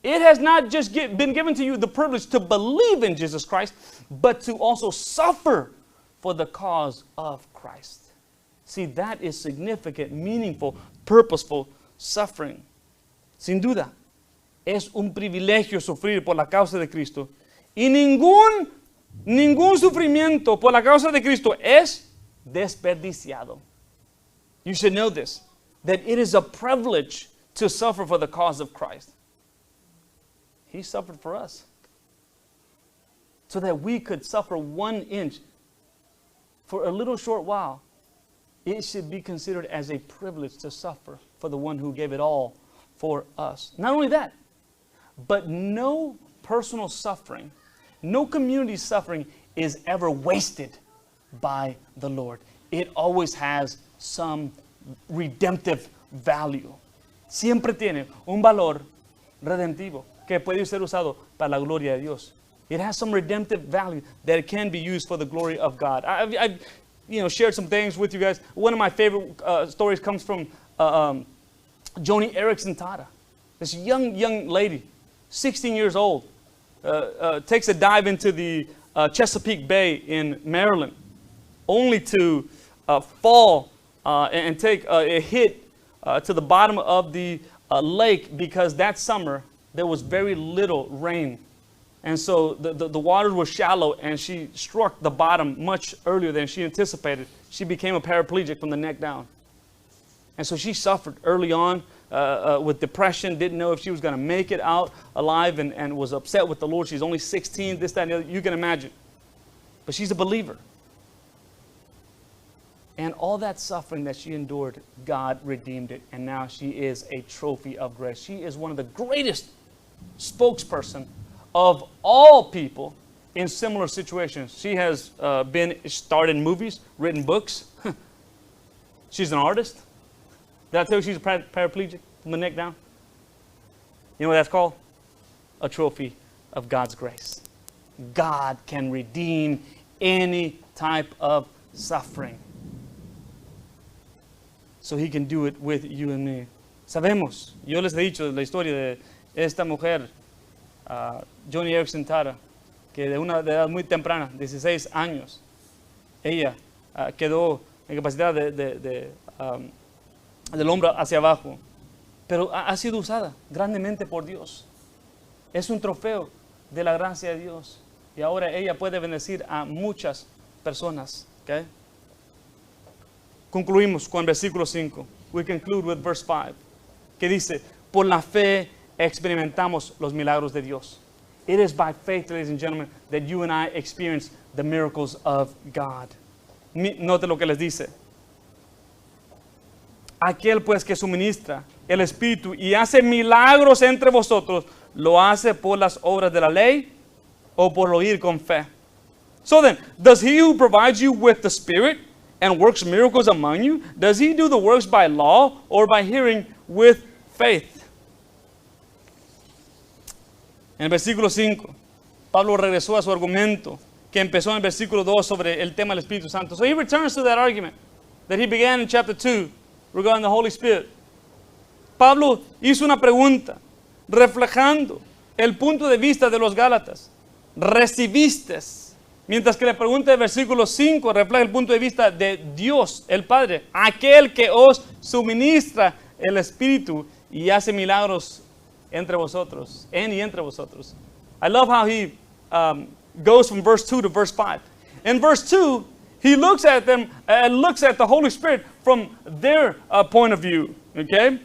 it has not just been given to you the privilege to believe in Jesus Christ, but to also suffer for the cause of Christ. See, that is significant, meaningful, purposeful suffering. Sin duda, es un privilegio sufrir por la causa de Cristo. Y ningún Ningún sufrimiento por la causa de Cristo es desperdiciado. You should know this, that it is a privilege to suffer for the cause of Christ. He suffered for us so that we could suffer 1 inch for a little short while. It should be considered as a privilege to suffer for the one who gave it all for us. Not only that, but no personal suffering, no community suffering is ever wasted by the Lord. It always has some redemptive value. Siempre tiene un valor redemptivo que puede ser usado para la gloria de Dios. It has some redemptive value that it can be used for the glory of God. I've shared some things with you guys. One of my favorite stories comes from Joni Eareckson Tada. This young lady, 16 years old, takes a dive into the Chesapeake Bay in Maryland, only to fall and take a hit to the bottom of the lake because that summer there was very little rain. And so the waters were shallow and she struck the bottom much earlier than she anticipated. She became a paraplegic from the neck down. And so she suffered early on with depression, didn't know if she was going to make it out alive and was upset with the Lord. She's only 16, this, that, and the other. You can imagine. But she's a believer. And all that suffering that she endured, God redeemed it. And now she is a trophy of grace. She is one of the greatest spokesperson of all people in similar situations. She has starred in movies, written books. She's an artist. Did I tell you she's a paraplegic from the neck down? You know what that's called? A trophy of God's grace. God can redeem any type of suffering. So He can do it with you and me. Sabemos, yo les he dicho la historia de esta mujer, Joni Eareckson Tada, que de una edad muy temprana, 16 años, ella quedó incapacitada del hombro hacia abajo, pero ha sido usada grandemente por Dios. Es un trofeo de la gracia de Dios y ahora ella puede bendecir a muchas personas. Okay? Concluimos con el versículo 5. We conclude with verse 5, que dice, por la fe experimentamos los milagros de Dios. It is by faith, ladies and gentlemen, that you and I experience the miracles of God. Note lo que les dice. Aquel pues que suministra el Espíritu y hace milagros entre vosotros, ¿lo hace por las obras de la ley o por oír con fe? So then, does he who provides you with the Spirit and works miracles among you, does he do the works by law or by hearing with faith? En el versículo 5, Pablo regresó a su argumento que empezó en el versículo 2 sobre el tema del Espíritu Santo. So he returns to that argument that he began in chapter 2 regarding the Holy Spirit. Pablo hizo una pregunta reflejando el punto de vista de los Gálatas. ¿Recibiste? Mientras que la pregunta del versículo 5 refleja el punto de vista de Dios, el Padre, aquel que os suministra el Espíritu y hace milagros entre vosotros, en y entre vosotros. I love how he goes from verse 2 to verse 5. In verse 2, he looks at them and looks at the Holy Spirit from their point of view. Okay?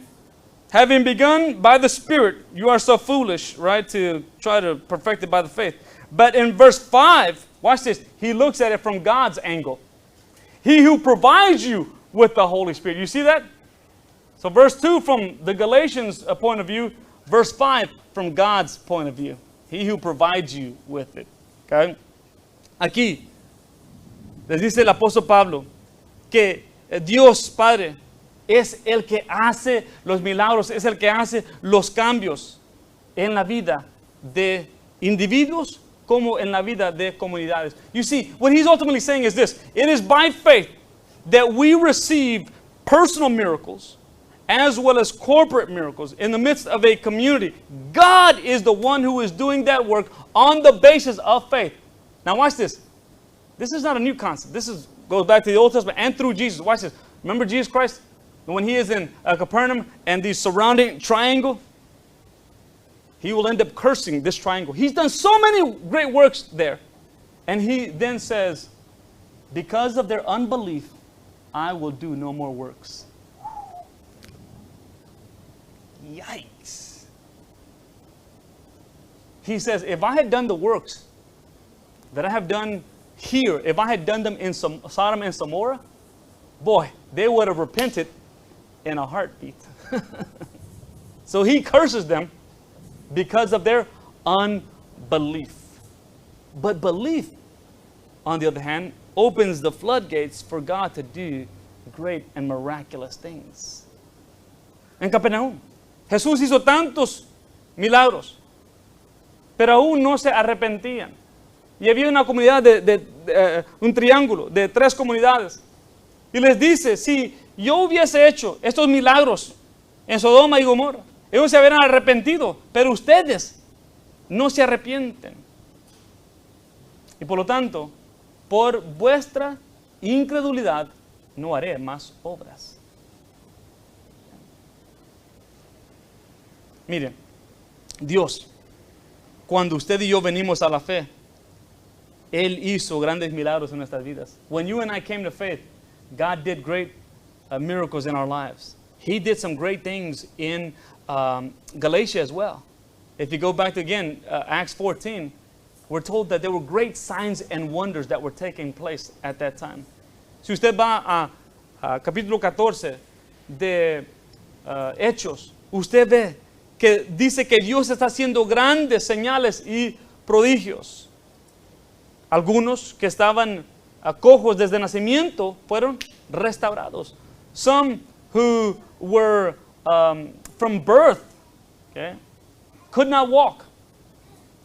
Having begun by the Spirit, you are so foolish, right, to try to perfect it by the faith. But in verse 5, watch this, he looks at it from God's angle. He who provides you with the Holy Spirit. You see that? So verse 2 from the Galatians point of view, verse 5 from God's point of view. He who provides you with it. Okay? Aquí les dice el apóstol Pablo que Dios Padre es el que hace los milagros, es el que hace los cambios en la vida de individuos como en la vida de comunidades. You see, what he's ultimately saying is this: it is by faith that we receive personal miracles as well as corporate miracles in the midst of a community. God is the one who is doing that work on the basis of faith. Now watch this. This is not a new concept. Goes back to the Old Testament and through Jesus. Watch this. Remember Jesus Christ? When he is in Capernaum and the surrounding triangle, he will end up cursing this triangle. He's done so many great works there. And he then says, because of their unbelief, I will do no more works. Yikes. He says, if I had done the works that I have done here, if I had done them in Sodom and Gomorrah, boy, they would have repented in a heartbeat. So he curses them because of their unbelief. But belief, on the other hand, opens the floodgates for God to do great and miraculous things. En Capernaum, Jesús hizo tantos milagros, pero aún no se arrepentían. Y había una comunidad un triángulo de 3 comunidades. Y les dice, si yo hubiese hecho estos milagros en Sodoma y Gomorra, ellos se habrían arrepentido, pero ustedes no se arrepienten. Y por lo tanto, por vuestra incredulidad, no haré más obras. Miren, Dios, cuando usted y yo venimos a la fe, Él hizo grandes milagros en nuestras vidas. When you and I came to faith, God did great miracles in our lives. He did some great things in Galatia as well. If you go back to again, Acts 14, we're told that there were great signs and wonders that were taking place at that time. Si usted va a capítulo 14 de Hechos, usted ve que dice que Dios está haciendo grandes señales y prodigios. Algunos que estaban cojos desde nacimiento fueron restaurados. Some who were from birth, okay, could not walk.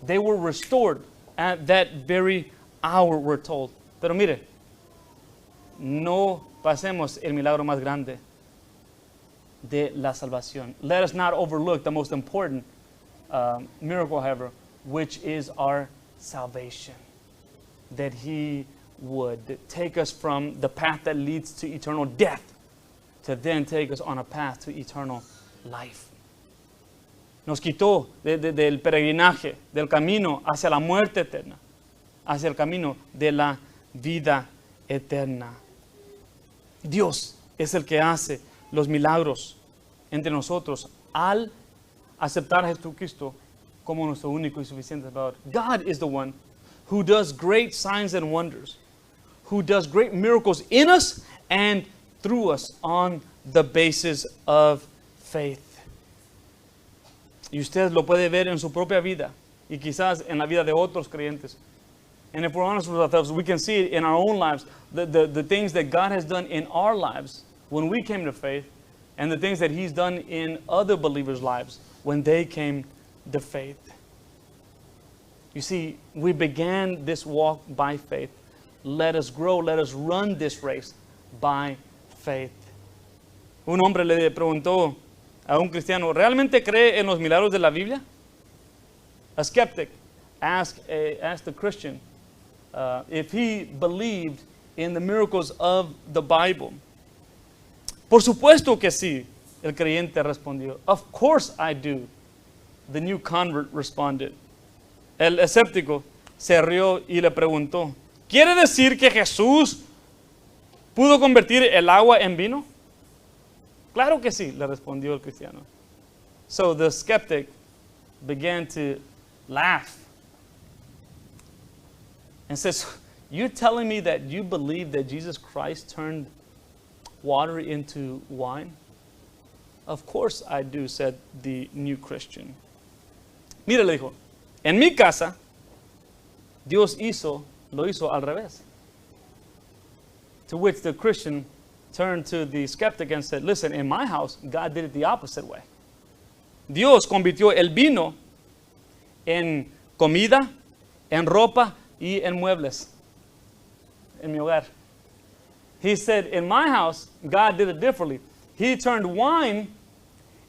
They were restored at that very hour, we're told. Pero mire, no pasemos el milagro más grande de la salvación. Let us not overlook the most important miracle, however, which is our salvation. That He would take us from the path that leads to eternal death to then take us on a path to eternal life. Nos quitó del peregrinaje, del camino hacia la muerte eterna, hacia el camino de la vida eterna. Dios es el que hace los milagros entre nosotros al aceptar a Jesucristo como nuestro único y suficiente Salvador. God is the one who does great signs and wonders, who does great miracles in us and through us on the basis of faith. Y usted lo puede ver en su propia vida y quizás en la vida de otros creyentes. And if we're honest with ourselves, we can see it in our own lives, the things that God has done in our lives when we came to faith, and the things that He's done in other believers' lives when they came to faith. You see, we began this walk by faith. Let us grow, let us run this race by faith. Un hombre le preguntó a un cristiano, ¿realmente cree en los milagros de la Biblia? A skeptic asked a Christian if he believed in the miracles of the Bible. Por supuesto que sí, el creyente respondió. Of course I do, the new convert responded. El escéptico se rió y le preguntó, ¿quiere decir que Jesús pudo convertir el agua en vino? Claro que sí, le respondió el cristiano. So the skeptic began to laugh and says, you're telling me that you believe that Jesus Christ turned water into wine? Of course I do, said the new Christian. Mire, le dijo, en mi casa, Dios lo hizo al revés. To which the Christian turned to the skeptic and said, listen, in my house, God did it the opposite way. Dios convirtió el vino en comida, en ropa y en muebles. En mi hogar. He said, in my house, God did it differently. He turned wine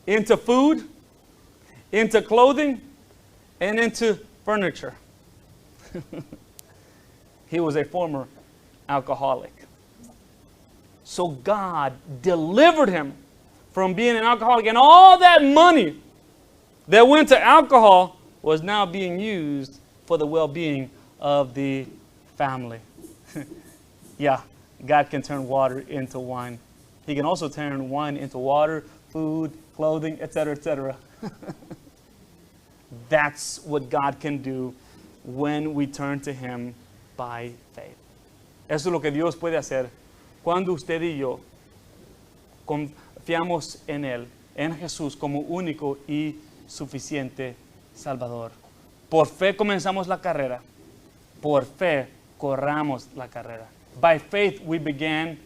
into food, into clothing, and into furniture. He was a former alcoholic. So God delivered him from being an alcoholic, and all that money that went to alcohol was now being used for the well-being of the family. Yeah, God can turn water into wine. He can also turn wine into water, food, clothing, etc., etc. That's what God can do when we turn to Him by faith. Eso es lo que Dios puede hacer cuando usted y yo confiamos en Él, en Jesús como único y suficiente Salvador. Por fe comenzamos la carrera. Por fe corramos la carrera. By faith we began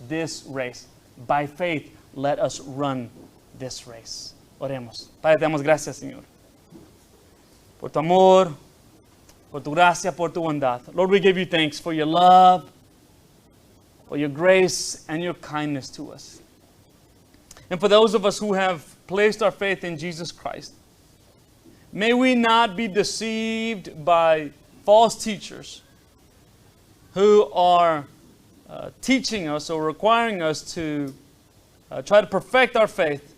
this race. By faith let us run this race. Oremos. Padre, te damos gracias, Señor, por tu amor, por tu gracia, por tu bondad. Lord, we give you thanks for your love, for your grace and your kindness to us. And for those of us who have placed our faith in Jesus Christ, may we not be deceived by false teachers who are teaching us or requiring us to try to perfect our faith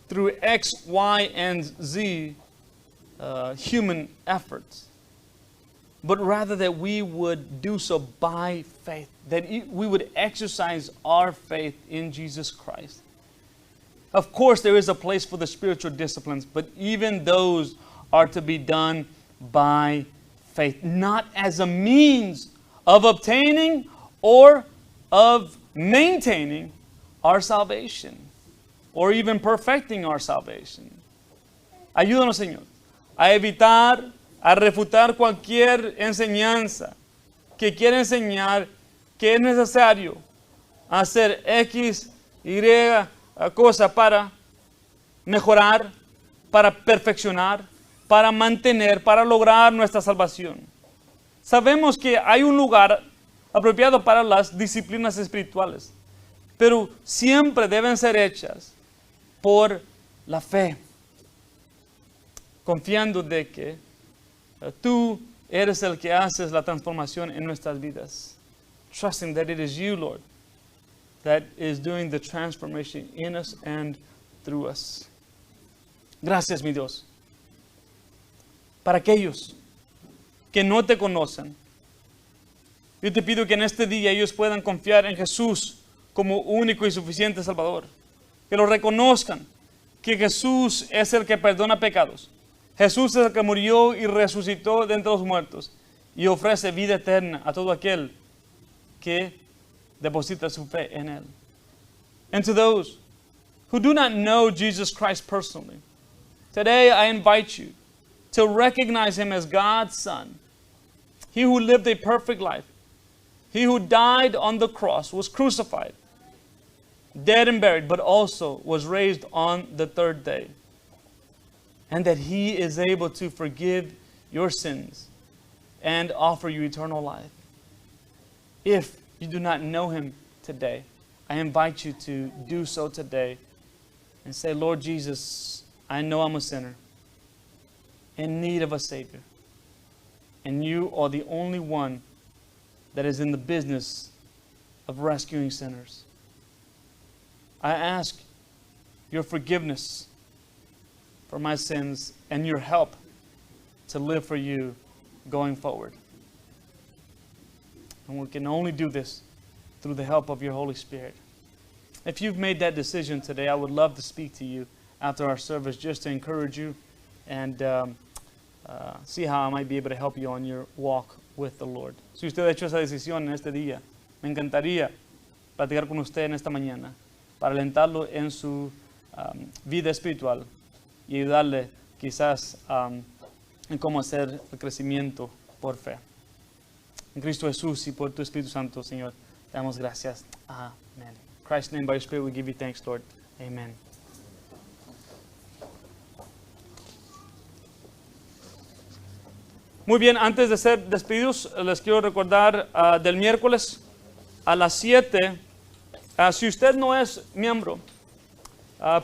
through X, Y, and Z human efforts. But rather that we would do so by faith, that we would exercise our faith in Jesus Christ. Of course, there is a place for the spiritual disciplines, but even those are to be done by faith, not as a means of obtaining or of maintaining our salvation, or even perfecting our salvation. Ayúdanos, Señor, a evitar, a refutar cualquier enseñanza que quiera enseñar que es necesario hacer X, Y cosa para mejorar, para perfeccionar, para mantener, para lograr nuestra salvación. Sabemos que hay un lugar apropiado para las disciplinas espirituales, pero siempre deben ser hechas por la fe, confiando de que tú eres el que haces la transformación en nuestras vidas. Trusting that it is you, Lord, that is doing the transformation in us and through us. Gracias, mi Dios. Para aquellos que no te conocen, yo te pido que en este día ellos puedan confiar en Jesús como único y suficiente Salvador. Que lo reconozcan, que Jesús es el que perdona pecados. Jesús es el que murió y resucitó de entre los muertos y ofrece vida eterna a todo aquel que deposita su fe en Él. And to those who do not know Jesus Christ personally, today I invite you to recognize Him as God's Son. He who lived a perfect life. He who died on the cross, was crucified, dead and buried, but also was raised on the third day. And that He is able to forgive your sins and offer you eternal life. If you do not know Him today, I invite you to do so today and say, Lord Jesus, I know I'm a sinner in need of a Savior. And you are the only one that is in the business of rescuing sinners. I ask your forgiveness for my sins and your help to live for you going forward. And we can only do this through the help of your Holy Spirit. If you've made that decision today, I would love to speak to you after our service just to encourage you and see how I might be able to help you on your walk with the Lord. Si usted ha hecho esa decisión en este día, me encantaría platicar con usted en esta mañana para alentarlo en su vida espiritual y ayudarle quizás en cómo hacer el crecimiento por fe. En Cristo Jesús y por tu Espíritu Santo, Señor, te damos gracias. Amén. In Christ's name, by your Spirit, we give you thanks, Lord. Amen. Muy bien, antes de ser despedidos, les quiero recordar del miércoles a las 7. Si usted no es miembro,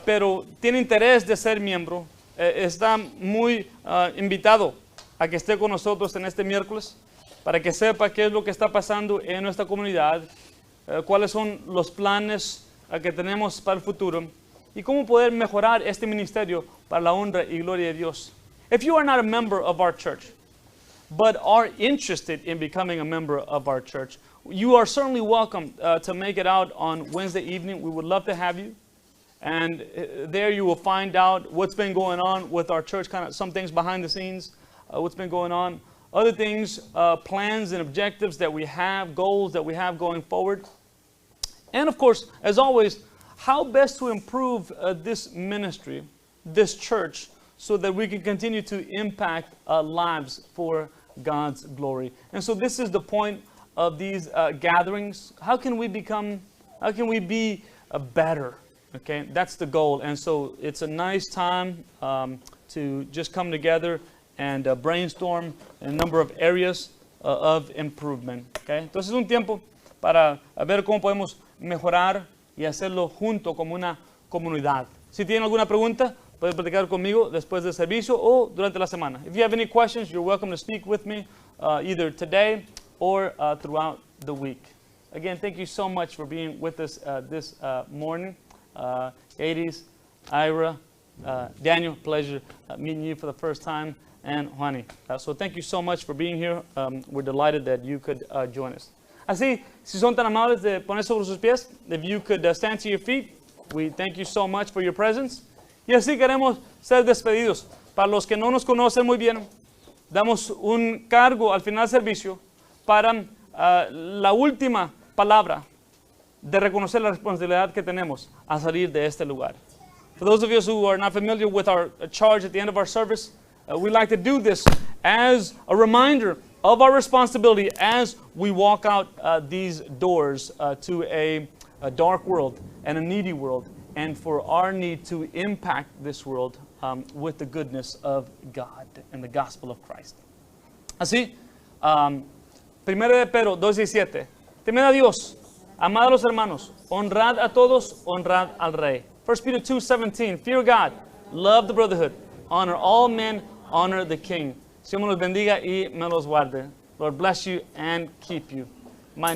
pero tiene interés de ser miembro, está muy invitado a que esté con nosotros en este miércoles para que sepa qué es lo que está pasando en nuestra comunidad, cuáles son los planes que tenemos para el futuro y cómo poder mejorar este ministerio para la honra y gloria de Dios. If you are not a member of our church, but are interested in becoming a member of our church, you are certainly welcome to make it out on Wednesday evening. We would love to have you. And there you will find out what's been going on with our church, kind of some things behind the scenes, what's been going on. Other things, plans and objectives that we have, goals that we have going forward. And of course, as always, how best to improve this ministry, this church, so that we can continue to impact lives for God's glory. And so this is the point of these gatherings. How can we be better? Okay, that's the goal. And so it's a nice time to just come together and brainstorm a number of areas of improvement. Okay, entonces es un tiempo para ver cómo podemos mejorar y hacerlo junto como una comunidad. Si tienen alguna pregunta, pueden platicar conmigo después del servicio o durante la semana. If you have any questions, you're welcome to speak with me either today or throughout the week. Again, thank you so much for being with us this morning. Hades, Ira, Daniel, pleasure meeting you for the first time, and Juani. So thank you so much for being here. We're delighted that you could join us. Así, si son tan amables de poner sobre sus pies, if you could stand to your feet, we thank you so much for your presence. Y así queremos ser despedidos. Para los que no nos conocen muy bien, damos un cargo al final del servicio para la última palabra de reconocer la responsabilidad que tenemos a salir de este lugar. For those of you who are not familiar with our charge at the end of our service, we like to do this as a reminder of our responsibility as we walk out these doors to a dark world and a needy world, and for our need to impact this world with the goodness of God and the gospel of Christ. Así, 1 de Pedro 2:17, temed a Dios, amad a los hermanos, honrad a todos, honrad al rey. 1 Peter 2:17, fear God, love the brotherhood, honor all men, honor the king. Señor me los bendiga y me los guarde. Lord bless you and keep you. My